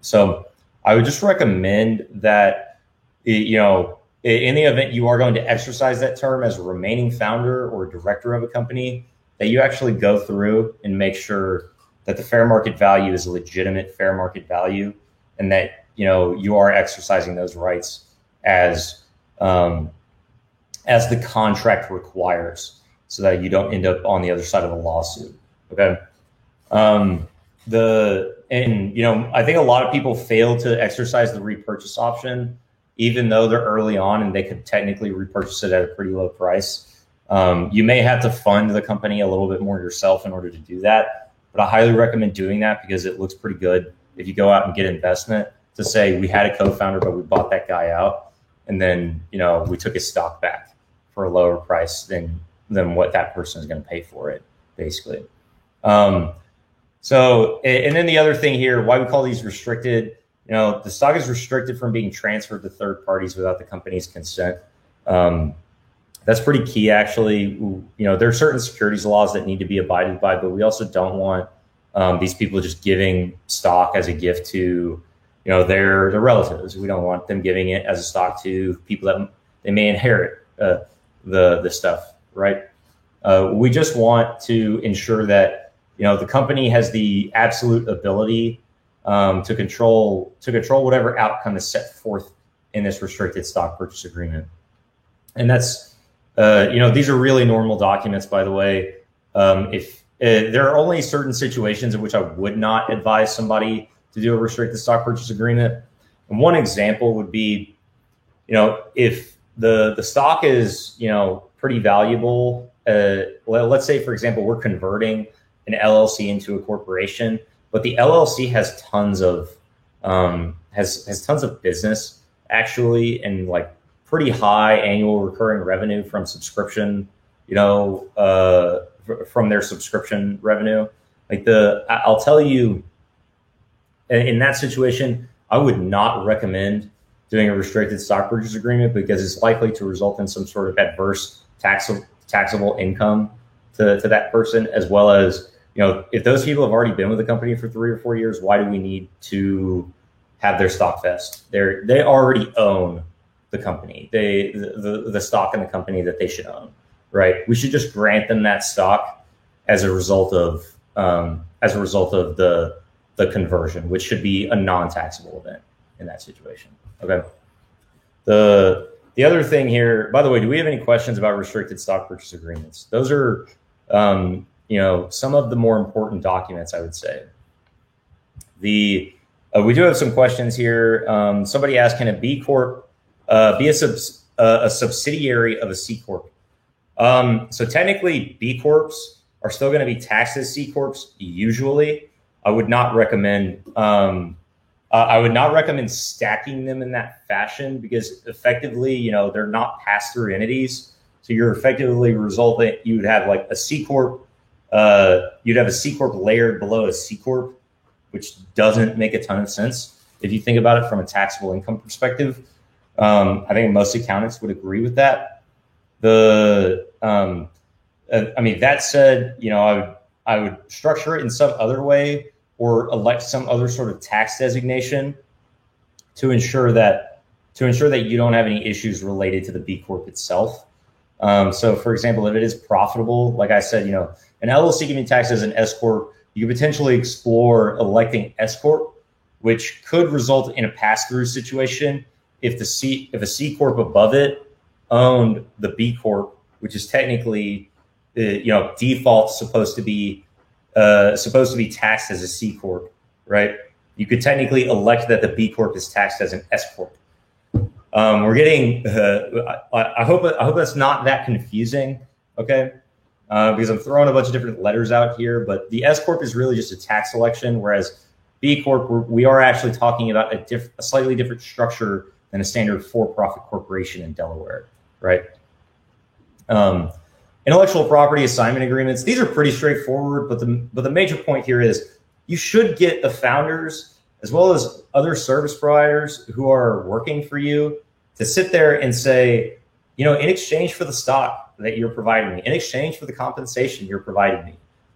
So I would just recommend that, in the event you are going to exercise that term as a remaining founder or director of a company, that you actually go through and make sure that the fair market value is a legitimate fair market value, and that, you are exercising those rights as the contract requires, so that you don't end up on the other side of a lawsuit. Okay. I think a lot of people fail to exercise the repurchase option, even though they're early on and they could technically repurchase it at a pretty low price. You may have to fund the company a little bit more yourself in order to do that, but I highly recommend doing that, because it looks pretty good if you go out and get investment to say, we had a co-founder, but we bought that guy out, and then, we took his stock back for a lower price than what that person is going to pay for it, basically. So, and then the other thing here, why we call these restricted, the stock is restricted from being transferred to third parties without the company's consent. That's pretty key, actually. There are certain securities laws that need to be abided by, but we also don't want these people just giving stock as a gift to, their relatives. We don't want them giving it as a stock to people that they may inherit the stuff, right? We just want to ensure that, the company has the absolute ability to control whatever outcome is set forth in this restricted stock purchase agreement. And that's, these are really normal documents, by the way. If there are only certain situations in which I would not advise somebody to do a restricted stock purchase agreement. And one example would be, if the stock is, pretty valuable. Let's say, for example, we're converting an LLC into a corporation, but the LLC has tons of has tons of business actually, and like pretty high annual recurring revenue from subscription, from their subscription revenue. I'll tell you, in that situation, I would not recommend doing a restricted stock purchase agreement because it's likely to result in some sort of adverse taxable income to that person, as well as, if those people have already been with the company for 3 or 4 years, why do we need to have their stock vest? They already own the company, the stock in the company that they should own, right? We should just grant them that stock as a result of the conversion, which should be a non-taxable event in that situation. Okay. The other thing here, by the way, do we have any questions about restricted stock purchase agreements? Those are, some of the more important documents, I would say. We do have some questions here. Somebody asked, can a B Corp be a subsidiary of a C Corp? So technically, B Corps are still going to be taxed as C Corps usually. I would not recommend stacking them in that fashion because effectively, they're not pass-through entities. So you're effectively you would have like a C Corp, you'd have a C Corp layered below a C Corp, which doesn't make a ton of sense if you think about it from a taxable income perspective. I think most accountants would agree with that. That said, I would structure it in some other way or elect some other sort of tax designation to ensure that you don't have any issues related to the B Corp itself. So for example, if it is profitable, like I said, an LLC can be taxed as an S Corp. You could potentially explore electing S Corp, which could result in a pass-through situation if a C Corp above it owned the B Corp, which is technically default supposed to be taxed as a C Corp, right? You could technically elect that the B Corp is taxed as an S Corp. We're getting, I hope that's not that confusing, okay? Because I'm throwing a bunch of different letters out here, but the S Corp is really just a tax election, whereas B Corp, we are actually talking about a slightly different structure than a standard for-profit corporation in Delaware, right? Intellectual property assignment agreements, these are pretty straightforward, but the major point here is you should get the founders as well as other service providers who are working for you to sit there and say, in exchange for the stock that you're providing me, in exchange for the compensation you're providing me,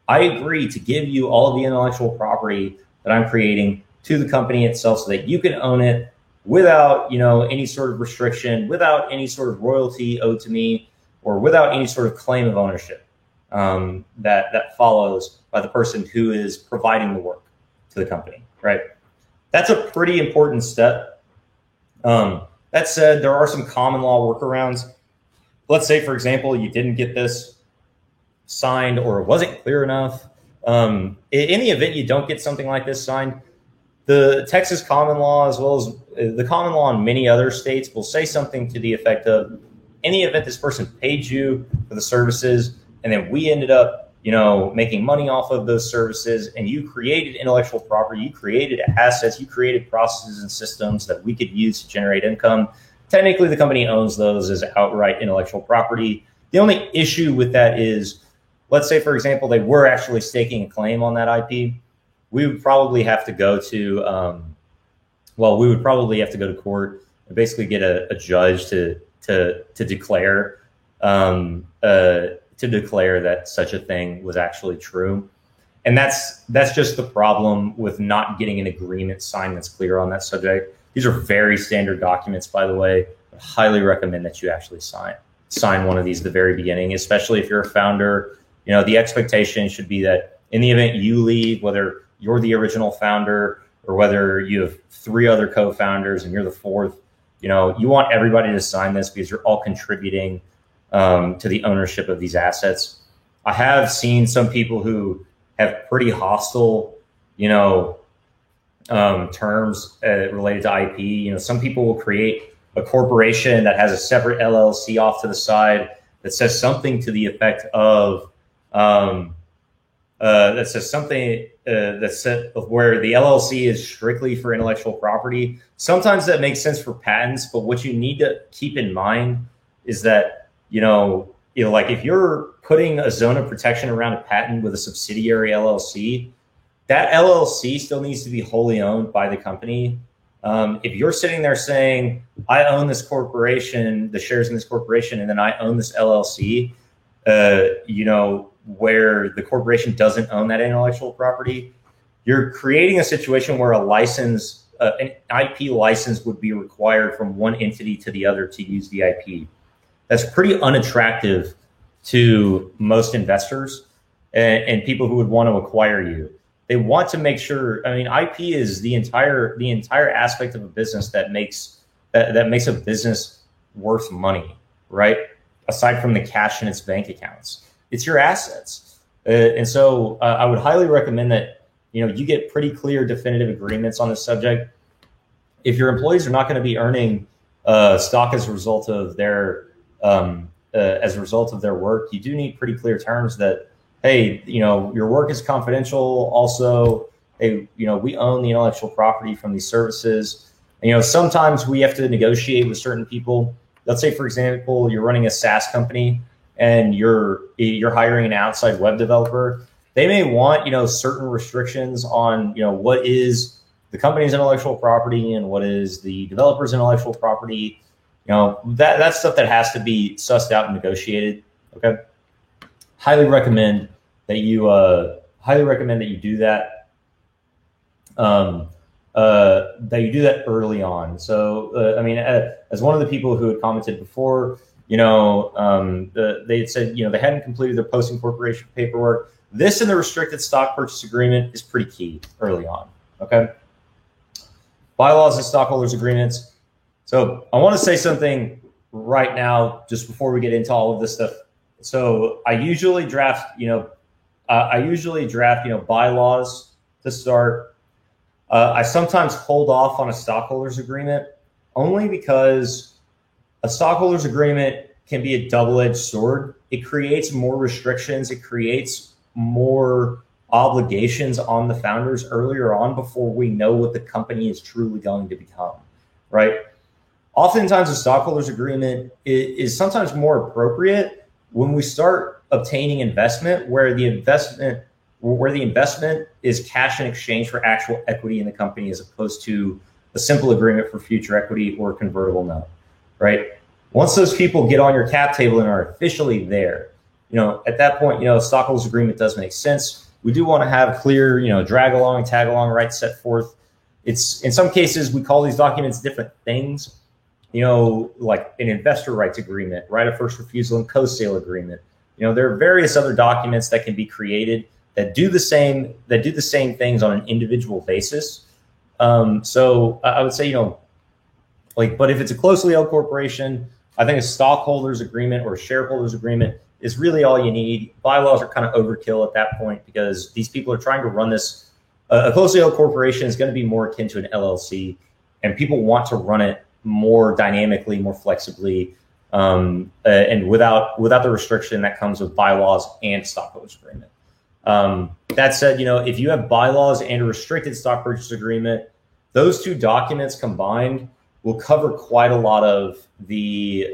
I agree to give you all of the intellectual property that I'm creating to the company itself so that you can own it without, any sort of restriction, without any sort of royalty owed to me, or without any sort of claim of ownership that follows by the person who is providing the work to the company, right? That's a pretty important step. That said, there are some common law workarounds. Let's say, for example, you didn't get this signed or it wasn't clear enough. In the event you don't get something like this signed, the Texas common law, as well as the common law in many other states, will say something to the effect of, in the event this person paid you for the services and then we ended up, making money off of those services, and you created intellectual property, you created assets, you created processes and systems that we could use to generate income. Technically, the company owns those as outright intellectual property. The only issue with that is, let's say, for example, they were actually staking a claim on that IP. We would probably have to go to, court and basically get a judge to declare that such a thing was actually true. And that's just the problem with not getting an agreement signed that's clear on that subject. These are very standard documents, by the way. I highly recommend that you actually sign one of these at the very beginning, especially if you're a founder. The expectation should be that in the event you leave, whether you're the original founder or whether you have 3 other co-founders and you're the 4th, you want everybody to sign this because you're all contributing to the ownership of these assets. I have seen some people who have pretty hostile, terms related to IP. Some people will create a corporation that has a separate LLC off to the side that says something to the effect of, that says something that said where the LLC is strictly for intellectual property. Sometimes that makes sense for patents, but what you need to keep in mind is that, like if you're putting a zone of protection around a patent with a subsidiary LLC, that LLC still needs to be wholly owned by the company. If you're sitting there saying, I own this corporation, the shares in this corporation, and then I own this LLC, where the corporation doesn't own that intellectual property, you're creating a situation where a license, an IP license would be required from one entity to the other to use the IP. That's pretty unattractive to most investors and people who would want to acquire you. They want to make sure, IP is the entire aspect of a business that makes a business worth money, right? Aside from the cash in its bank accounts, it's your assets. And so I would highly recommend that, you get pretty clear, definitive agreements on this subject. If your employees are not going to be earning stock as a result of their work, you do need pretty clear terms that, hey, your work is confidential. Also, hey, we own the intellectual property from these services. And, sometimes we have to negotiate with certain people. Let's say, for example, you're running a SaaS company and you're hiring an outside web developer. They may want, certain restrictions on, what is the company's intellectual property and what is the developer's intellectual property. That's stuff that has to be sussed out and negotiated. Okay. Highly recommend that you do that. That you do that early on. So, as one of the people who had commented before, they had said, they hadn't completed their post-incorporation paperwork. This in the restricted stock purchase agreement is pretty key early on. Okay. Bylaws and stockholders agreements. So I want to say something right now, just before we get into all of this stuff. So I usually draft, bylaws to start. I sometimes hold off on a stockholders agreement only because a stockholders agreement can be a double-edged sword. It creates more restrictions. It creates more obligations on the founders earlier on before we know what the company is truly going to become, right? Oftentimes a stockholders agreement is sometimes more appropriate when we start obtaining investment where the investment is cash in exchange for actual equity in the company as opposed to a simple agreement for future equity or convertible note, right? Once those people get on your cap table and are officially there, at that point, stockholders agreement does make sense. We do want to have clear, drag along, tag along rights set forth. It's in some cases, we call these documents different things, like an investor rights agreement, right of first refusal and co-sale agreement. There are various other documents that can be created that do the same things on an individual basis. So I would say, but if it's a closely held corporation, I think a stockholders agreement or a shareholders agreement is really all you need. Bylaws are kind of overkill at that point because these people are trying to run this. A closely held corporation is going to be more akin to an LLC, and people want to run it more dynamically, more flexibly, and without the restriction that comes with bylaws and stockholders agreement. That said, if you have bylaws and a restricted stock purchase agreement, those two documents combined will cover quite a lot of the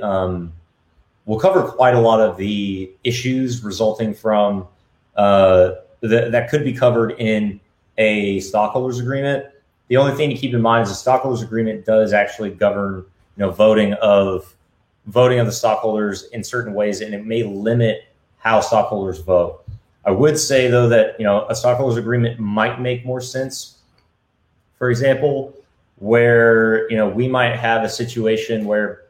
issues resulting from that could be covered in a stockholders agreement. The only thing to keep in mind is the stockholders agreement does actually govern, voting of the stockholders in certain ways, and it may limit how stockholders vote. I would say though that, a stockholders agreement might make more sense. For example, where, we might have a situation where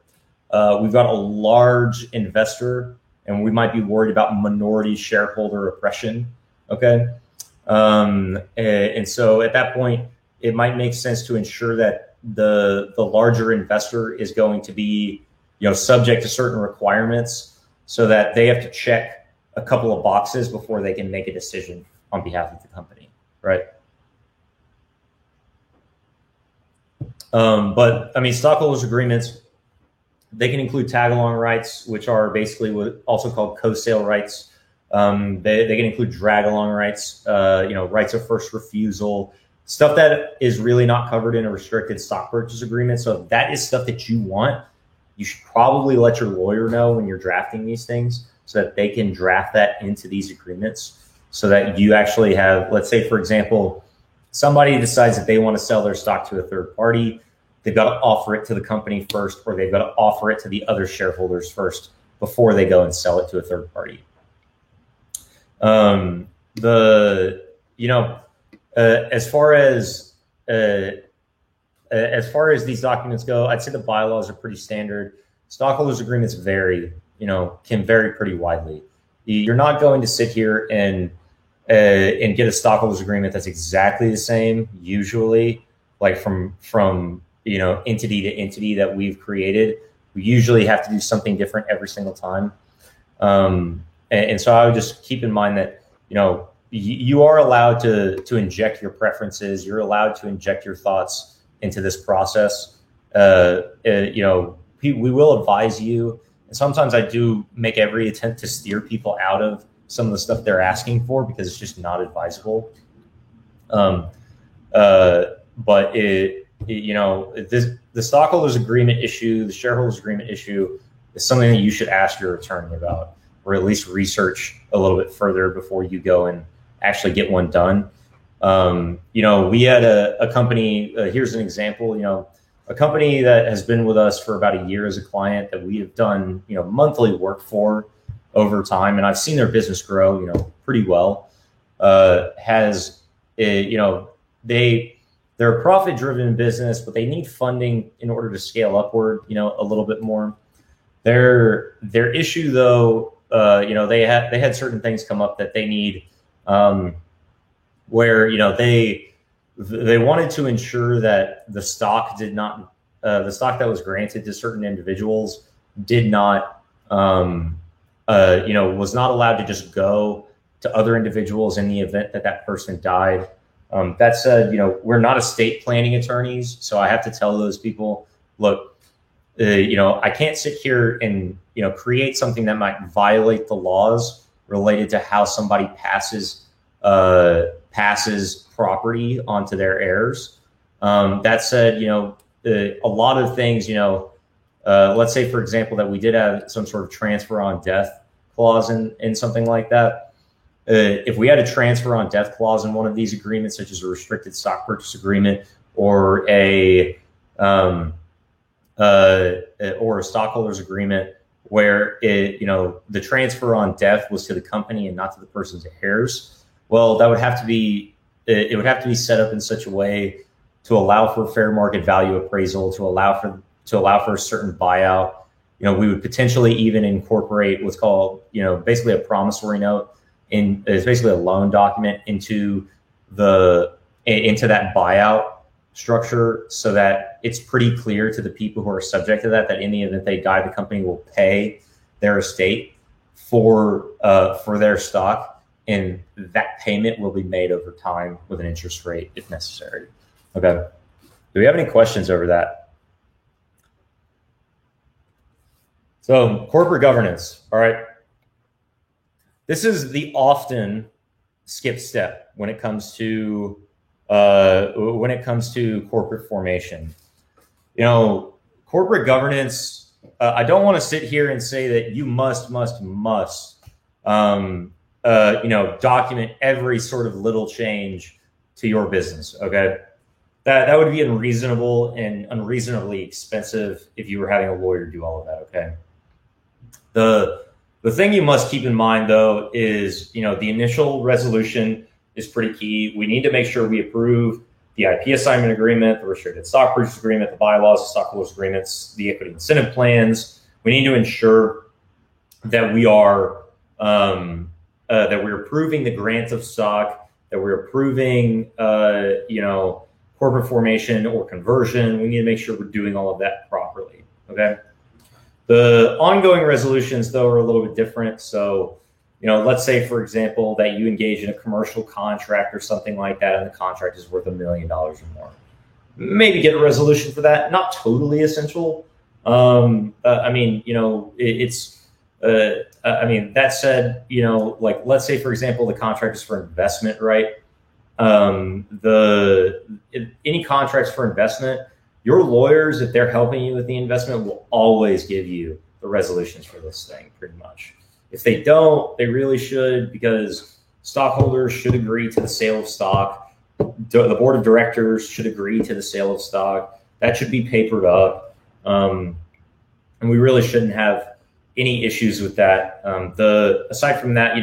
we've got a large investor and we might be worried about minority shareholder oppression. Okay. And so at that point, it might make sense to ensure that the larger investor is going to be, subject to certain requirements so that they have to check a couple of boxes before they can make a decision on behalf of the company. Right. But stockholders agreements, they can include tag along rights, which are basically what also called co-sale rights. They can include drag along rights, rights of first refusal, stuff that is really not covered in a restricted stock purchase agreement. So if that is stuff that you want, you should probably let your lawyer know when you're drafting these things so that they can draft that into these agreements so that you actually have, let's say, for example, somebody decides that they want to sell their stock to a third party. They've got to offer it to the company first, or they've got to offer it to the other shareholders first before they go and sell it to a third party. As far as these documents go, I'd say the bylaws are pretty standard. Stockholders agreements can vary pretty widely. You're not going to sit here and get a stockholders agreement that's exactly the same, usually, like from entity to entity that we've created. We usually have to do something different every single time. And so I would just keep in mind that, you are allowed to inject your preferences. You're allowed to inject your thoughts into this process. We will advise you. And sometimes I do make every attempt to steer people out of some of the stuff they're asking for because it's just not advisable. But the stockholders agreement issue, the shareholders agreement issue is something that you should ask your attorney about, or at least research a little bit further before you go and actually get one done. We had a company, here's an example, a company that has been with us for about a year as a client that we have done, monthly work for over time. And I've seen their business grow, pretty well. They're a profit driven business, but they need funding in order to scale upward, a little bit more. Their issue though, they had certain things come up that they need, where they wanted to ensure that the stock the stock that was granted to certain individuals did not, was not allowed to just go to other individuals in the event that person died. That said, we're not estate planning attorneys, so I have to tell those people, look, I can't sit here and create something that might violate the laws related to how somebody passes property onto their heirs. That said, a lot of things, let's say, for example, that we did have some sort of transfer on death clause in something like that. If we had a transfer on death clause in one of these agreements, such as a restricted stock purchase agreement or a stockholders agreement where the transfer on death was to the company and not to the person's heirs, well, that would have to be set up in such a way to allow for fair market value appraisal, to allow for a certain buyout. We would potentially even incorporate what's called, basically a promissory note. It's basically a loan document into that buyout structure, so that it's pretty clear to the people who are subject to that in the event they die, the company will pay their estate for their stock, and that payment will be made over time with an interest rate if necessary. Okay. Do we have any questions over that? So corporate governance. All right. This is the often skipped step when it comes to corporate formation. Corporate governance. I don't want to sit here and say that you must document every sort of little change to your business. Okay. That would be unreasonable and unreasonably expensive if you were having a lawyer do all of that. Okay. The thing you must keep in mind, though, is, the initial resolution is pretty key. We need to make sure we approve the IP assignment agreement, the restricted stock purchase agreement, the bylaws, the stockholders agreements, the equity incentive plans. We need to ensure that we are that we're approving the grant of stock, that we're approving, corporate formation or conversion. We need to make sure we're doing all of that properly. Okay. The ongoing resolutions, though, are a little bit different. So, let's say, for example, that you engage in a commercial contract or something like that, and the contract is worth $1 million or more. Maybe get a resolution for that. Not totally essential. It's I mean, that said, like let's say for example, the contract is for investment, right? Any contracts for investment, your lawyers, if they're helping you with the investment, will always give you the resolutions for this thing, pretty much. If they don't, they really should, because stockholders should agree to the sale of stock. The board of directors should agree to the sale of stock. That should be papered up. And we really shouldn't have any issues with that. Aside from that,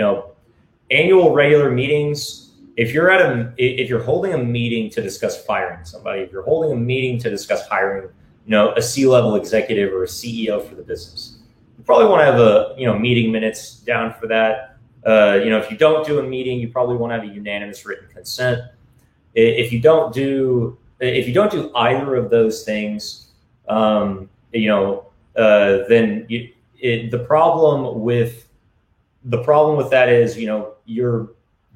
annual regular meetings, if you're holding a meeting to discuss firing somebody, if you're holding a meeting to discuss hiring, a C-level executive or a CEO for the business, you probably want to have meeting minutes down for that. If you don't do a meeting, you probably want to have a unanimous written consent. If you don't do either of those things, then the problem with that is,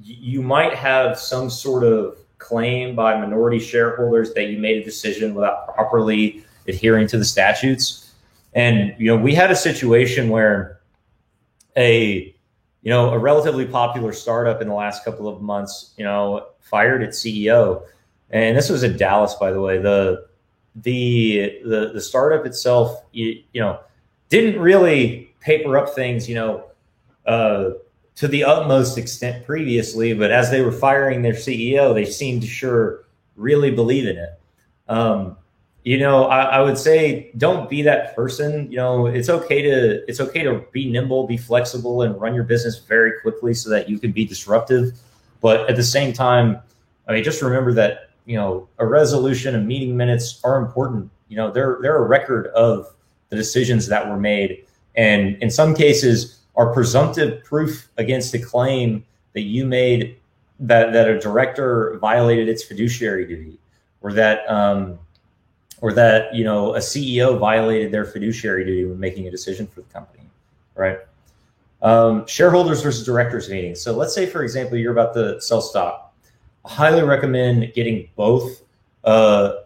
you might have some sort of claim by minority shareholders that you made a decision without properly adhering to the statutes. And, we had a situation where a relatively popular startup in the last couple of months, fired its CEO. And this was in Dallas, by the way. The startup itself, didn't really paper up things, to the utmost extent previously, but as they were firing their CEO, they seemed to sure really believe in it. I would say don't be that person. It's okay to be nimble, be flexible, and run your business very quickly so that you can be disruptive. But at the same time, I mean, just remember that, a resolution and meeting minutes are important. They're a record of the decisions that were made. And in some cases, are presumptive proof against a claim that you made that a director violated its fiduciary duty, or that a CEO violated their fiduciary duty when making a decision for the company, right? Shareholders versus directors meetings. So let's say, for example, you're about to sell stock. I highly recommend getting both, a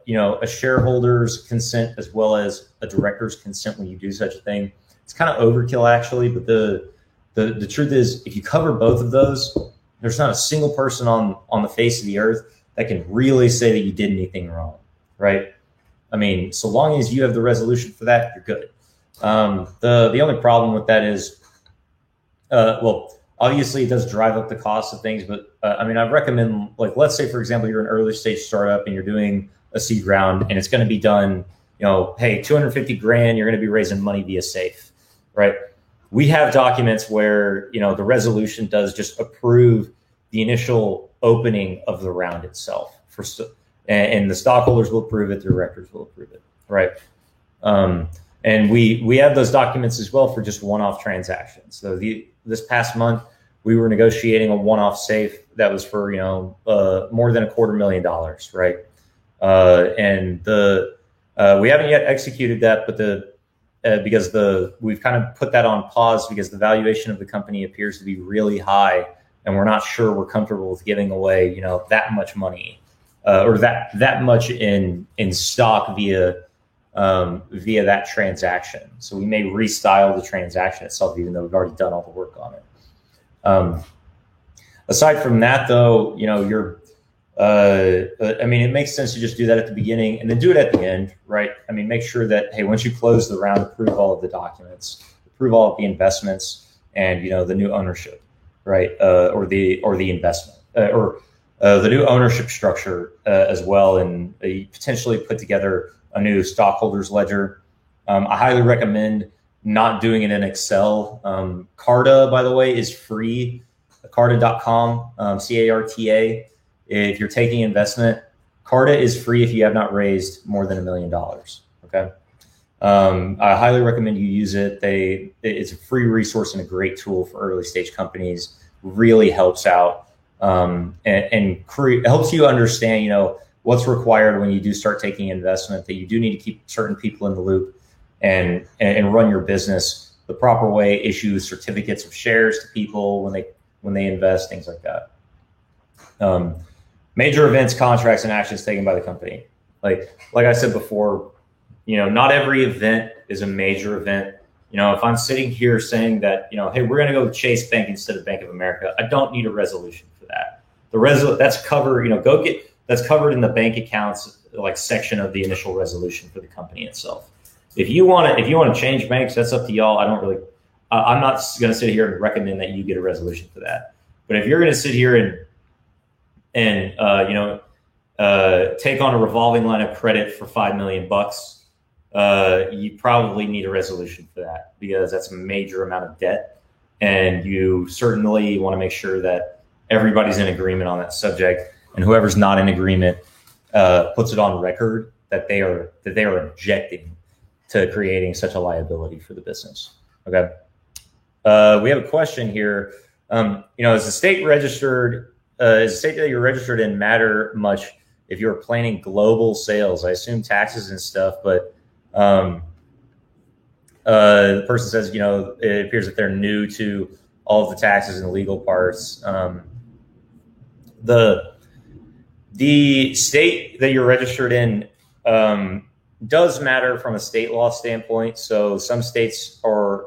shareholder's consent as well as a director's consent when you do such a thing. It's kind of overkill, actually, but the truth is, if you cover both of those, there's not a single person on the face of the earth that can really say that you did anything wrong, right? I mean, so long as you have the resolution for that, you're good. The only problem with that is, obviously it does drive up the cost of things, but I recommend, like, let's say, for example, you're an early stage startup and you're doing a seed round and it's going to be done, hey, 250 grand, you're going to be raising money via SAFE, right? We have documents where, the resolution does just approve the initial opening of the round itself and the stockholders will approve it, the directors will approve it, right? And we have those documents as well for just one-off transactions. So this past month, we were negotiating a one-off SAFE that was for, more than $250,000, right? We haven't yet executed that, but because we've kind of put that on pause because the valuation of the company appears to be really high, and we're not sure we're comfortable with giving away, that much money or that much in stock via that transaction. So we may restyle the transaction itself, even though we've already done all the work on it. Aside from that, though, it makes sense to just do that at the beginning and then do it at the end, right? I mean, make sure that, hey, once you close the round, approve all of the documents, approve all of the investments, and the new ownership, right? Or the investment, or the new ownership structure as well, and potentially put together a new stockholders ledger. I highly recommend not doing it in Excel. Carta, by the way, is free. Carta.com, CARTA. If you're taking investment, Carta is free if you have not raised more than $1 million. Okay. I highly recommend you use it. It's a free resource and a great tool for early stage companies. Really helps out and helps you understand, what's required when you do start taking investment, that you do need to keep certain people in the loop and run your business the proper way, issue certificates of shares to people when they invest, things like that. Major events, contracts, and actions taken by the company. Like I said before, not every event is a major event. If I'm sitting here saying that, hey, we're going to go with Chase Bank instead of Bank of America, I don't need a resolution for that. That's covered, that's covered in the bank accounts like section of the initial resolution for the company itself. If you want to change banks, that's up to y'all. I'm not going to sit here and recommend that you get a resolution for that. But if you're going to sit here and take on a revolving line of credit for $5 million, you probably need a resolution for that, because that's a major amount of debt, and you certainly want to make sure that everybody's in agreement on that subject, and whoever's not in agreement puts it on record that they are objecting to creating such a liability for the business. Okay. We have a question here. Is the state that you're registered in matter much if you're planning global sales? I assume taxes and stuff, but the person says, it appears that they're new to all of the taxes and legal parts. The state that you're registered in does matter from a state law standpoint. So some states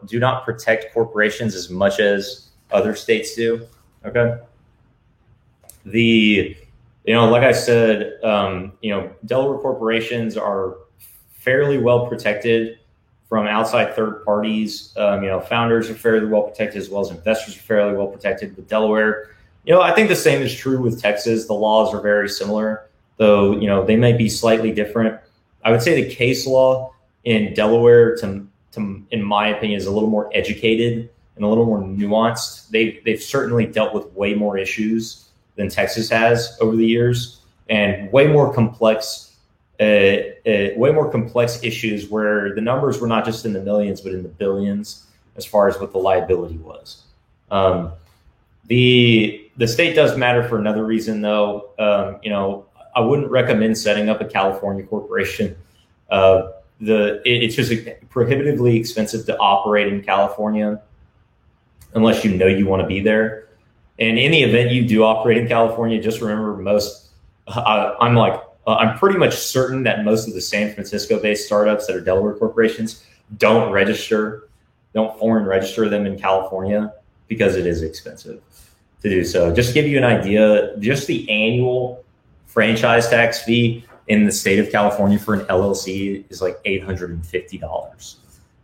do not protect corporations as much as other states do. Okay. Like I said, Delaware corporations are fairly well protected from outside third parties. Founders are fairly well protected, as well as investors are fairly well protected. With Delaware, I think the same is true with Texas. The laws are very similar, though, they may be slightly different. I would say the case law in Delaware, in my opinion, is a little more educated and a little more nuanced. They've certainly dealt with way more issues than Texas has over the years, and way more complex issues where the numbers were not just in the millions, but in the billions as far as what the liability was. The state does matter for another reason, though. I wouldn't recommend setting up a California corporation. It's just prohibitively expensive to operate in California unless you want to be there. And in the event you do operate in California, just remember I'm pretty much certain that most of the San Francisco-based startups that are Delaware corporations don't foreign register them in California, because it is expensive to do so. Just to give you an idea, just the annual franchise tax fee in the state of California for an LLC is like $850.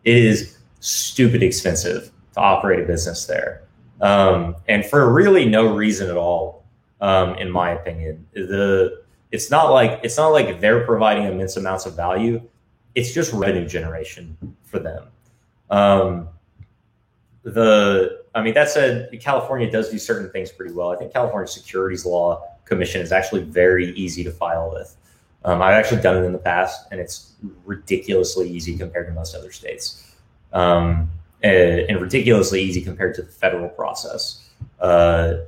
It is stupid expensive to operate a business there. And for really no reason at all, in my opinion. It's not like they're providing immense amounts of value. It's just revenue generation for them. That said, California does do certain things pretty well. I think California Securities Law Commission is actually very easy to file with. I've actually done it in the past, and it's ridiculously easy compared to most other states, and ridiculously easy compared to the federal process. Aside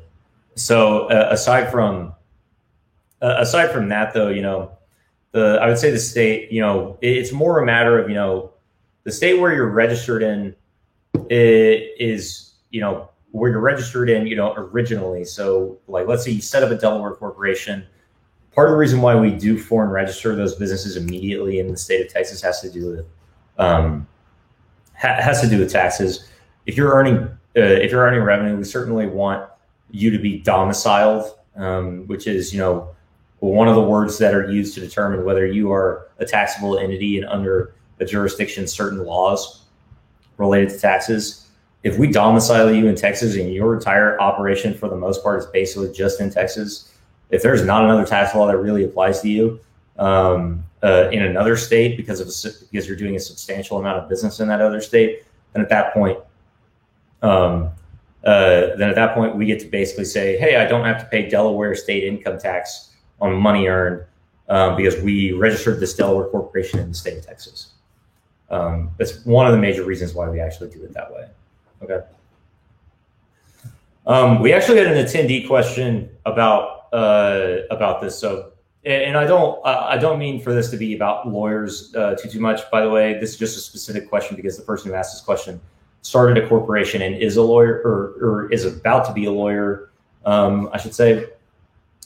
from that, though, I would say the state, it's more a matter of, the state where you're registered in is where you're registered in, originally. So, like, let's say you set up a Delaware corporation. Part of the reason why we do foreign register those businesses immediately in the state of Texas has to do with taxes. If you're earning revenue, we certainly want you to be domiciled, which is, one of the words that are used to determine whether you are a taxable entity and under a jurisdiction, certain laws related to taxes. If we domicile you in Texas and your entire operation for the most part is basically just in Texas, if there's not another tax law that really applies to you in another state because you're doing a substantial amount of business in that other state, then at that point we get to basically say, hey, I don't have to pay Delaware state income tax on money earned because we registered this Delaware corporation in the state of Texas. That's one of the major reasons why we actually do it that way. Okay. We actually had an attendee question about this. So, and I don't mean for this to be about lawyers too much. By the way, this is just a specific question because the person who asked this question started a corporation and is a lawyer or is about to be a lawyer. I should say,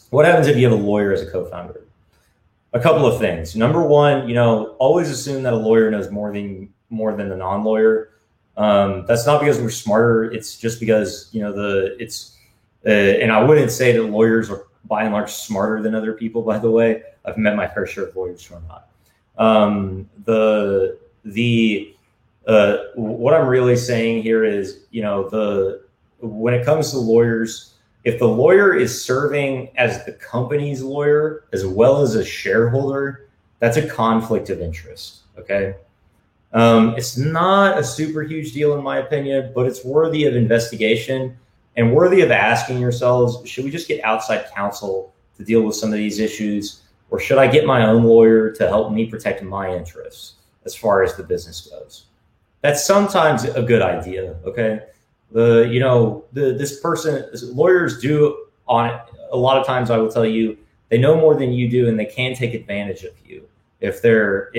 what happens if you have a lawyer as a co-founder? A couple of things. Number one, always assume that a lawyer knows more than the non-lawyer. That's not because we're smarter. It's just because, and I wouldn't say that lawyers are by and large smarter than other people, by the way. I've met my fair share of lawyers who are not. What I'm really saying here is, when it comes to lawyers, if the lawyer is serving as the company's lawyer as well as a shareholder, that's a conflict of interest. Okay. It's not a super huge deal in my opinion, but it's worthy of investigation and worthy of asking yourselves, should we just get outside counsel to deal with some of these issues? Or should I get my own lawyer to help me protect my interests as far as the business goes? That's sometimes a good idea. Okay. Lawyers do on it. A lot of times I will tell you, they know more than you do and they can take advantage of you if they're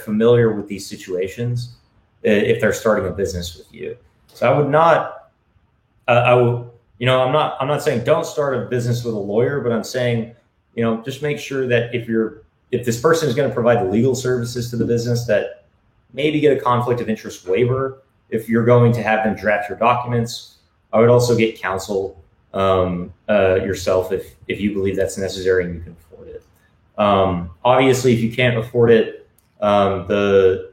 familiar with these situations, if they're starting a business with you. So I would not, I'm not saying don't start a business with a lawyer, but I'm saying, just make sure that if this person is going to provide the legal services to the business, that maybe get a conflict of interest waiver. If you're going to have them draft your documents, I would also get counsel yourself if you believe that's necessary and you can afford it. Obviously, if you can't afford it, the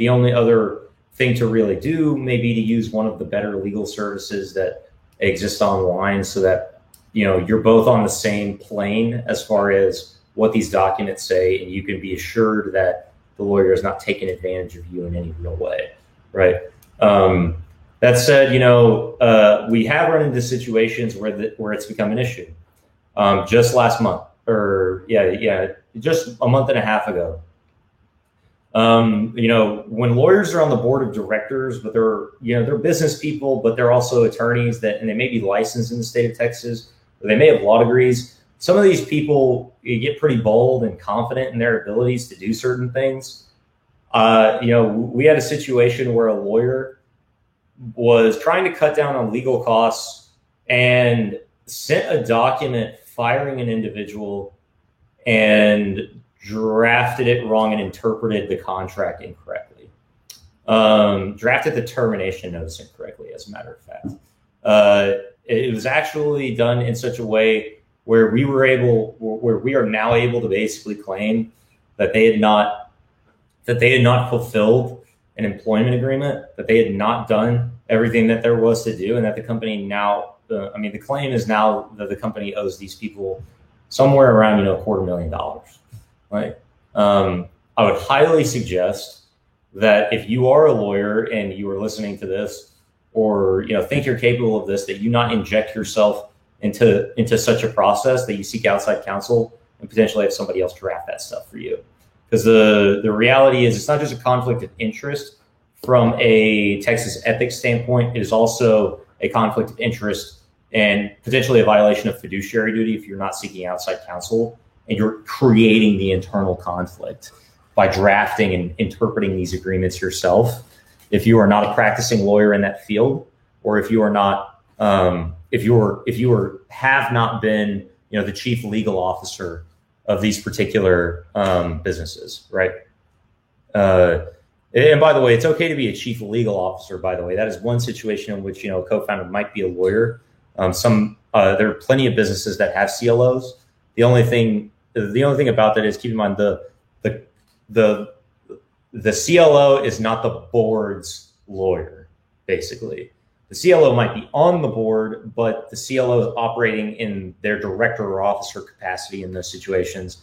only other thing to really do may be to use one of the better legal services that exist online, so that you're both on the same plane as far as what these documents say, and you can be assured that the lawyer is not taking advantage of you in any real way, right? That said, we have run into situations where it's become an issue. Just last month, just a month and a half ago. When lawyers are on the board of directors, but they're business people, but they're also attorneys and they may be licensed in the state of Texas, or they may have law degrees. Some of these people get pretty bold and confident in their abilities to do certain things. We had a situation where a lawyer was trying to cut down on legal costs and sent a document firing an individual and drafted it wrong and interpreted the contract incorrectly. Drafted the termination notice incorrectly, as a matter of fact. It was actually done in such a way where we are now able to basically claim that they had not fulfilled an employment agreement, that they had not done everything that there was to do, and that the company now, the claim is now that the company owes these people somewhere around, $250,000, right? I would highly suggest that if you are a lawyer and you are listening to this, or, think you're capable of this, that you not inject yourself into such a process, that you seek outside counsel and potentially have somebody else draft that stuff for you. Because the reality is, it's not just a conflict of interest from a Texas ethics standpoint. It is also a conflict of interest and potentially a violation of fiduciary duty if you're not seeking outside counsel and you're creating the internal conflict by drafting and interpreting these agreements yourself. If you are not a practicing lawyer in that field, or if you are not, if you have not been, the chief legal officer of these particular businesses, right? And by the way, it's okay to be a chief legal officer. By the way, that is one situation in which a co-founder might be a lawyer. There are plenty of businesses that have CLOs. The only thing about that is, keep in mind the CLO is not the board's lawyer. Basically, the CLO might be on the board, but the CLO is operating in their director or officer capacity in those situations.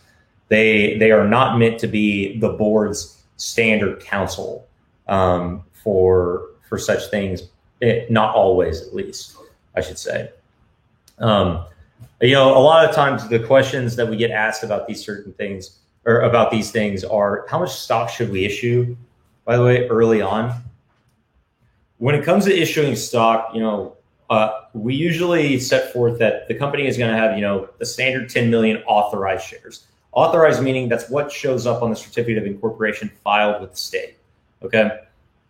They are not meant to be the board's standard counsel for such things. Not always, at least, I should say. A lot of times the questions that we get asked about these certain things, or about these things, are how much stock should we issue, by the way, early on. When it comes to issuing stock, we usually set forth that the company is going to have, the standard 10 million authorized shares. Authorized meaning that's what shows up on the certificate of incorporation filed with the state. Okay.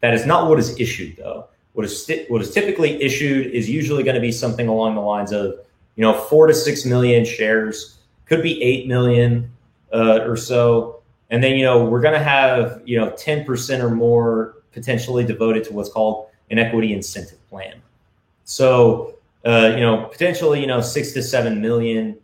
That is not what is issued, though. What is typically issued is usually going to be something along the lines of, 4 to 6 million shares, could be 8 million or so. And then, we're going to have, 10% or more potentially devoted to what's called an equity incentive plan. So, potentially, 6 to 7 million.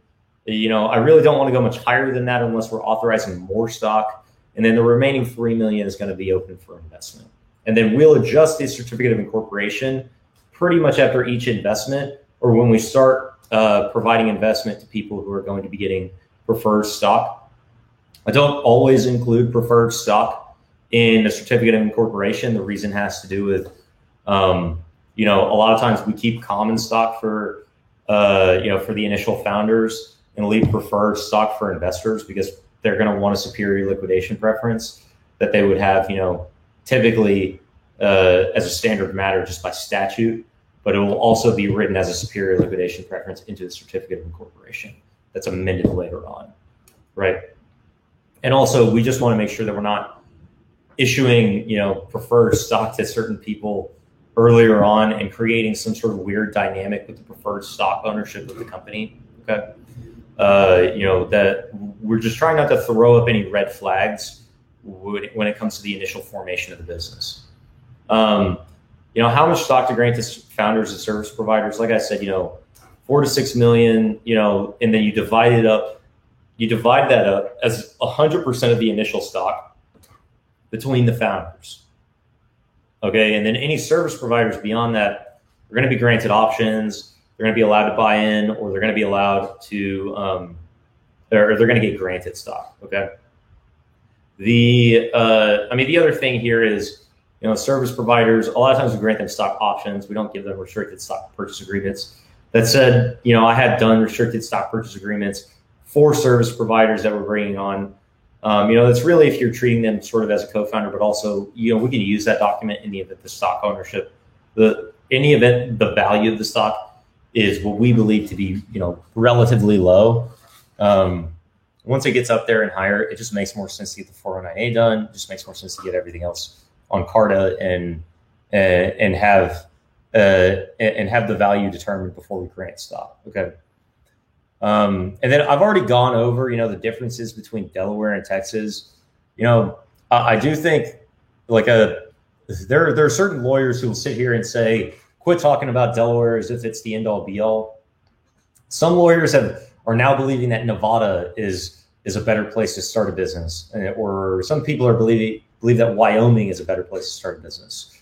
I really don't want to go much higher than that unless we're authorizing more stock. And then the remaining 3 million is going to be open for investment. And then we'll adjust the certificate of incorporation pretty much after each investment, or when we start providing investment to people who are going to be getting preferred stock. I don't always include preferred stock in a certificate of incorporation. The reason has to do with, a lot of times we keep common stock for the initial founders and leave preferred stock for investors because they're going to want a superior liquidation preference that they would have, typically as a standard matter just by statute, but it will also be written as a superior liquidation preference into the certificate of incorporation that's amended later on, right? And also, we just want to make sure that we're not issuing, preferred stock to certain people earlier on and creating some sort of weird dynamic with the preferred stock ownership of the company. Okay. That we're just trying not to throw up any red flags when it comes to the initial formation of the business. How much stock to grant to founders and service providers? Like I said, 4 to 6 million, and then you divide that up as 100% of the initial stock between the founders. Okay. And then any service providers beyond that are going to be granted options. They're going to be allowed to buy in, or they're going to be allowed to, or they're going to get granted stock. Okay. The other thing here is, service providers, a lot of times we grant them stock options. We don't give them restricted stock purchase agreements. That said, I have done restricted stock purchase agreements for service providers that we're bringing on. That's really if you're treating them sort of as a co-founder, but also, we can use that document in the event the stock ownership, the value of the stock is what we believe to be, relatively low. Once it gets up there and higher, it just makes more sense to get the 409A done. It just makes more sense to get everything else on CARTA and have the value determined before we grant stock. Okay. And then I've already gone over, the differences between Delaware and Texas. I do think there are certain lawyers who will sit here and say, quit talking about Delaware as if it's the end all be all. Some lawyers are now believing that Nevada is a better place to start a business, or some people believe that Wyoming is a better place to start a business.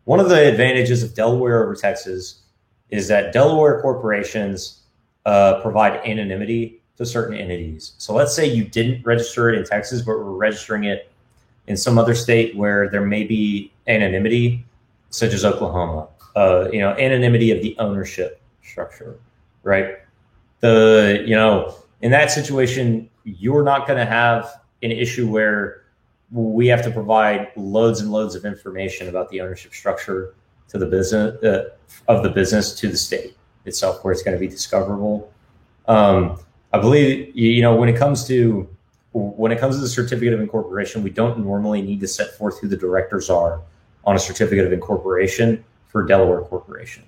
One of the advantages of Delaware over Texas is that Delaware corporations provide anonymity to certain entities. So let's say you didn't register it in Texas, but we're registering it in some other state where there may be anonymity, such as Oklahoma. Anonymity of the ownership structure, right? In that situation, you're not going to have an issue where we have to provide loads and loads of information about the ownership structure to the business of the business to the state itself, where it's going to be discoverable. I believe, when it comes to the certificate of incorporation, we don't normally need to set forth who the directors are on a certificate of incorporation for Delaware corporation.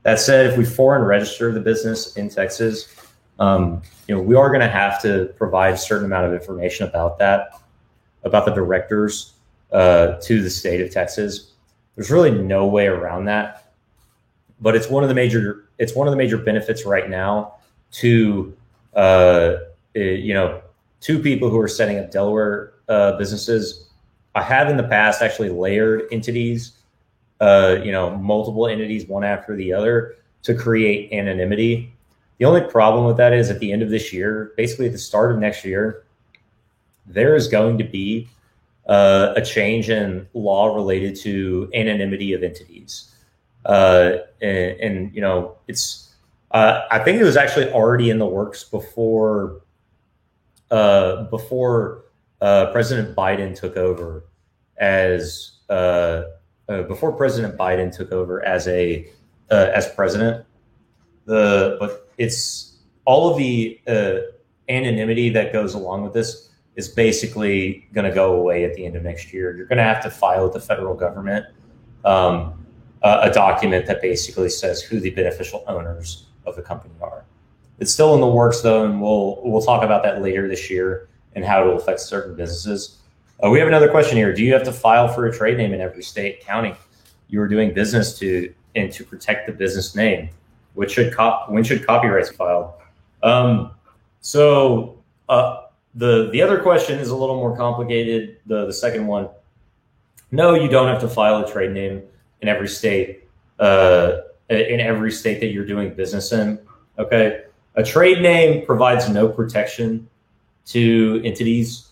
That said, if we foreign register the business in Texas, we are going to have to provide a certain amount of information about the directors to the state of Texas. There's really no way around that, but it's one of the major benefits right now to people who are setting up Delaware businesses. I have in the past actually layered entities, multiple entities, one after the other, to create anonymity. The only problem with that is at the end of this year, basically at the start of next year, there is going to be a change in law related to anonymity of entities. It's I think it was actually already in the works before President Biden took over as president. But it's all of the anonymity that goes along with this is basically going to go away at the end of next year. You're going to have to file with the federal government a document that basically says who the beneficial owners of the company are. It's still in the works though, and we'll talk about that later this year and how it will affect certain businesses. We have another question here. Do you have to file for a trade name in every state, county you are doing business to, and to protect the business name? When should copyrights be filed? The other question is a little more complicated. The second one, no, you don't have to file a trade name in every state. In every state that you're doing business in. Okay, a trade name provides no protection to entities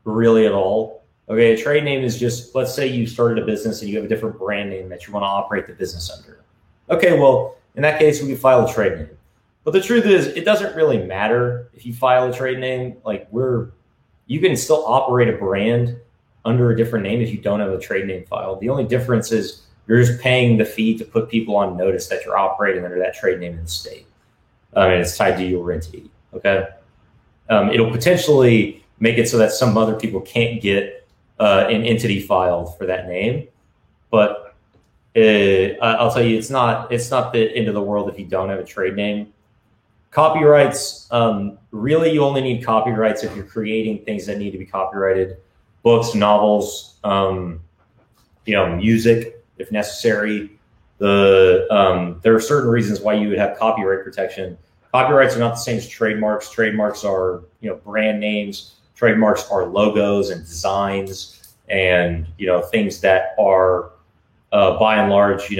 really at all. Okay, a trade name is just, let's say you started a business and you have a different brand name that you want to operate the business under. Okay, well, in that case, we can file a trade name. But the truth is, it doesn't really matter if you file a trade name. Like you can still operate a brand under a different name if you don't have a trade name filed. The only difference is you're just paying the fee to put people on notice that you're operating under that trade name in the state. And it's tied to your entity. Okay. It'll potentially make it so that some other people can't get an entity filed for that name. But I'll tell you, it's not the end of the world if you don't have a trade name. Copyrights, really, you only need copyrights if you're creating things that need to be copyrighted. Books, novels, music, if necessary. There are certain reasons why you would have copyright protection. Copyrights are not the same as trademarks. Trademarks are, brand names. Trademarks are logos and designs and, things that are, by and large,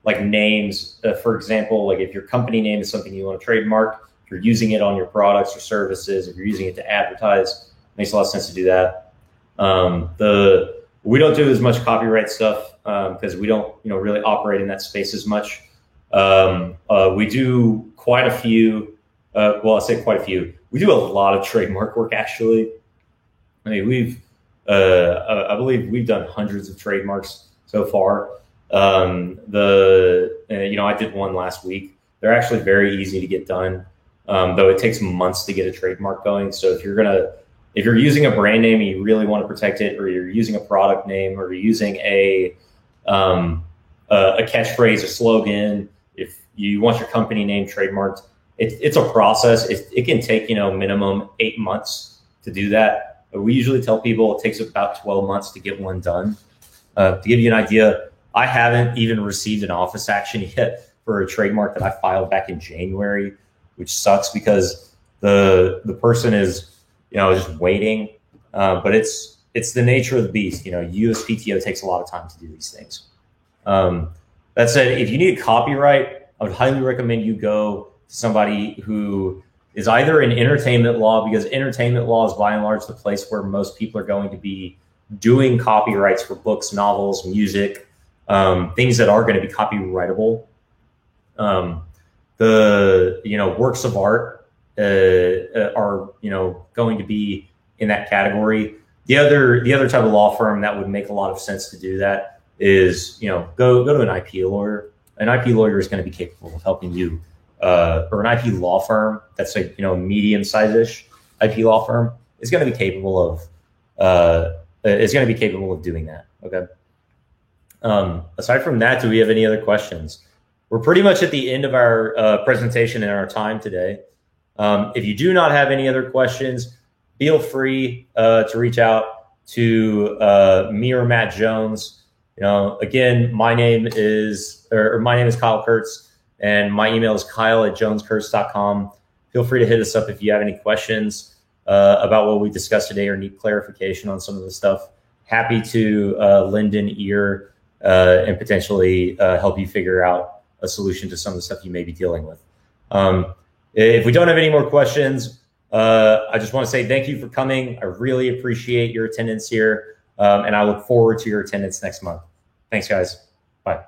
like names, for example, like if your company name is something you want to trademark, if you're using it on your products or services, if you're using it to advertise, it makes a lot of sense to do that. We don't do as much copyright stuff because we don't, really operate in that space as much. We do quite a few. I say quite a few. We do a lot of trademark work, actually. I mean, I believe we've done hundreds of trademarks so far. I did one last week. They're actually very easy to get done, though it takes months to get a trademark going. So if you're using a brand name and you really want to protect it, or you're using a product name, or you're using a catchphrase, a slogan, if you want your company name trademarked, it's a process. It can take, minimum 8 months to do that. But we usually tell people it takes about 12 months to get one done. To give you an idea, I haven't even received an office action yet for a trademark that I filed back in January, which sucks because the person is, just waiting. But it's the nature of the beast. USPTO takes a lot of time to do these things. That said, if you need a copyright, I would highly recommend you go to somebody who is either in entertainment law, because entertainment law is by and large the place where most people are going to be doing copyrights for books, novels, music, things that are going to be copyrightable. The works of art are going to be in that category. The other type of law firm that would make a lot of sense to do that is go to an IP lawyer. An IP lawyer is going to be capable of helping you, or an IP law firm that's a medium-sized-ish IP law firm is going to be capable of doing that. Okay. Aside from that, do we have any other questions? We're pretty much at the end of our presentation and our time today. If you do not have any other questions, feel free to reach out to me or Matt Jones. Again, my name is Kyle Kurtz, and my email is kyle@joneskurtz.com. Feel free to hit us up if you have any questions about what we discussed today or need clarification on some of the stuff. Happy to lend an ear and potentially help you figure out a solution to some of the stuff you may be dealing with. If we don't have any more questions, I just want to say thank you for coming. I really appreciate your attendance here, and I look forward to your attendance next month. Thanks, guys. Bye.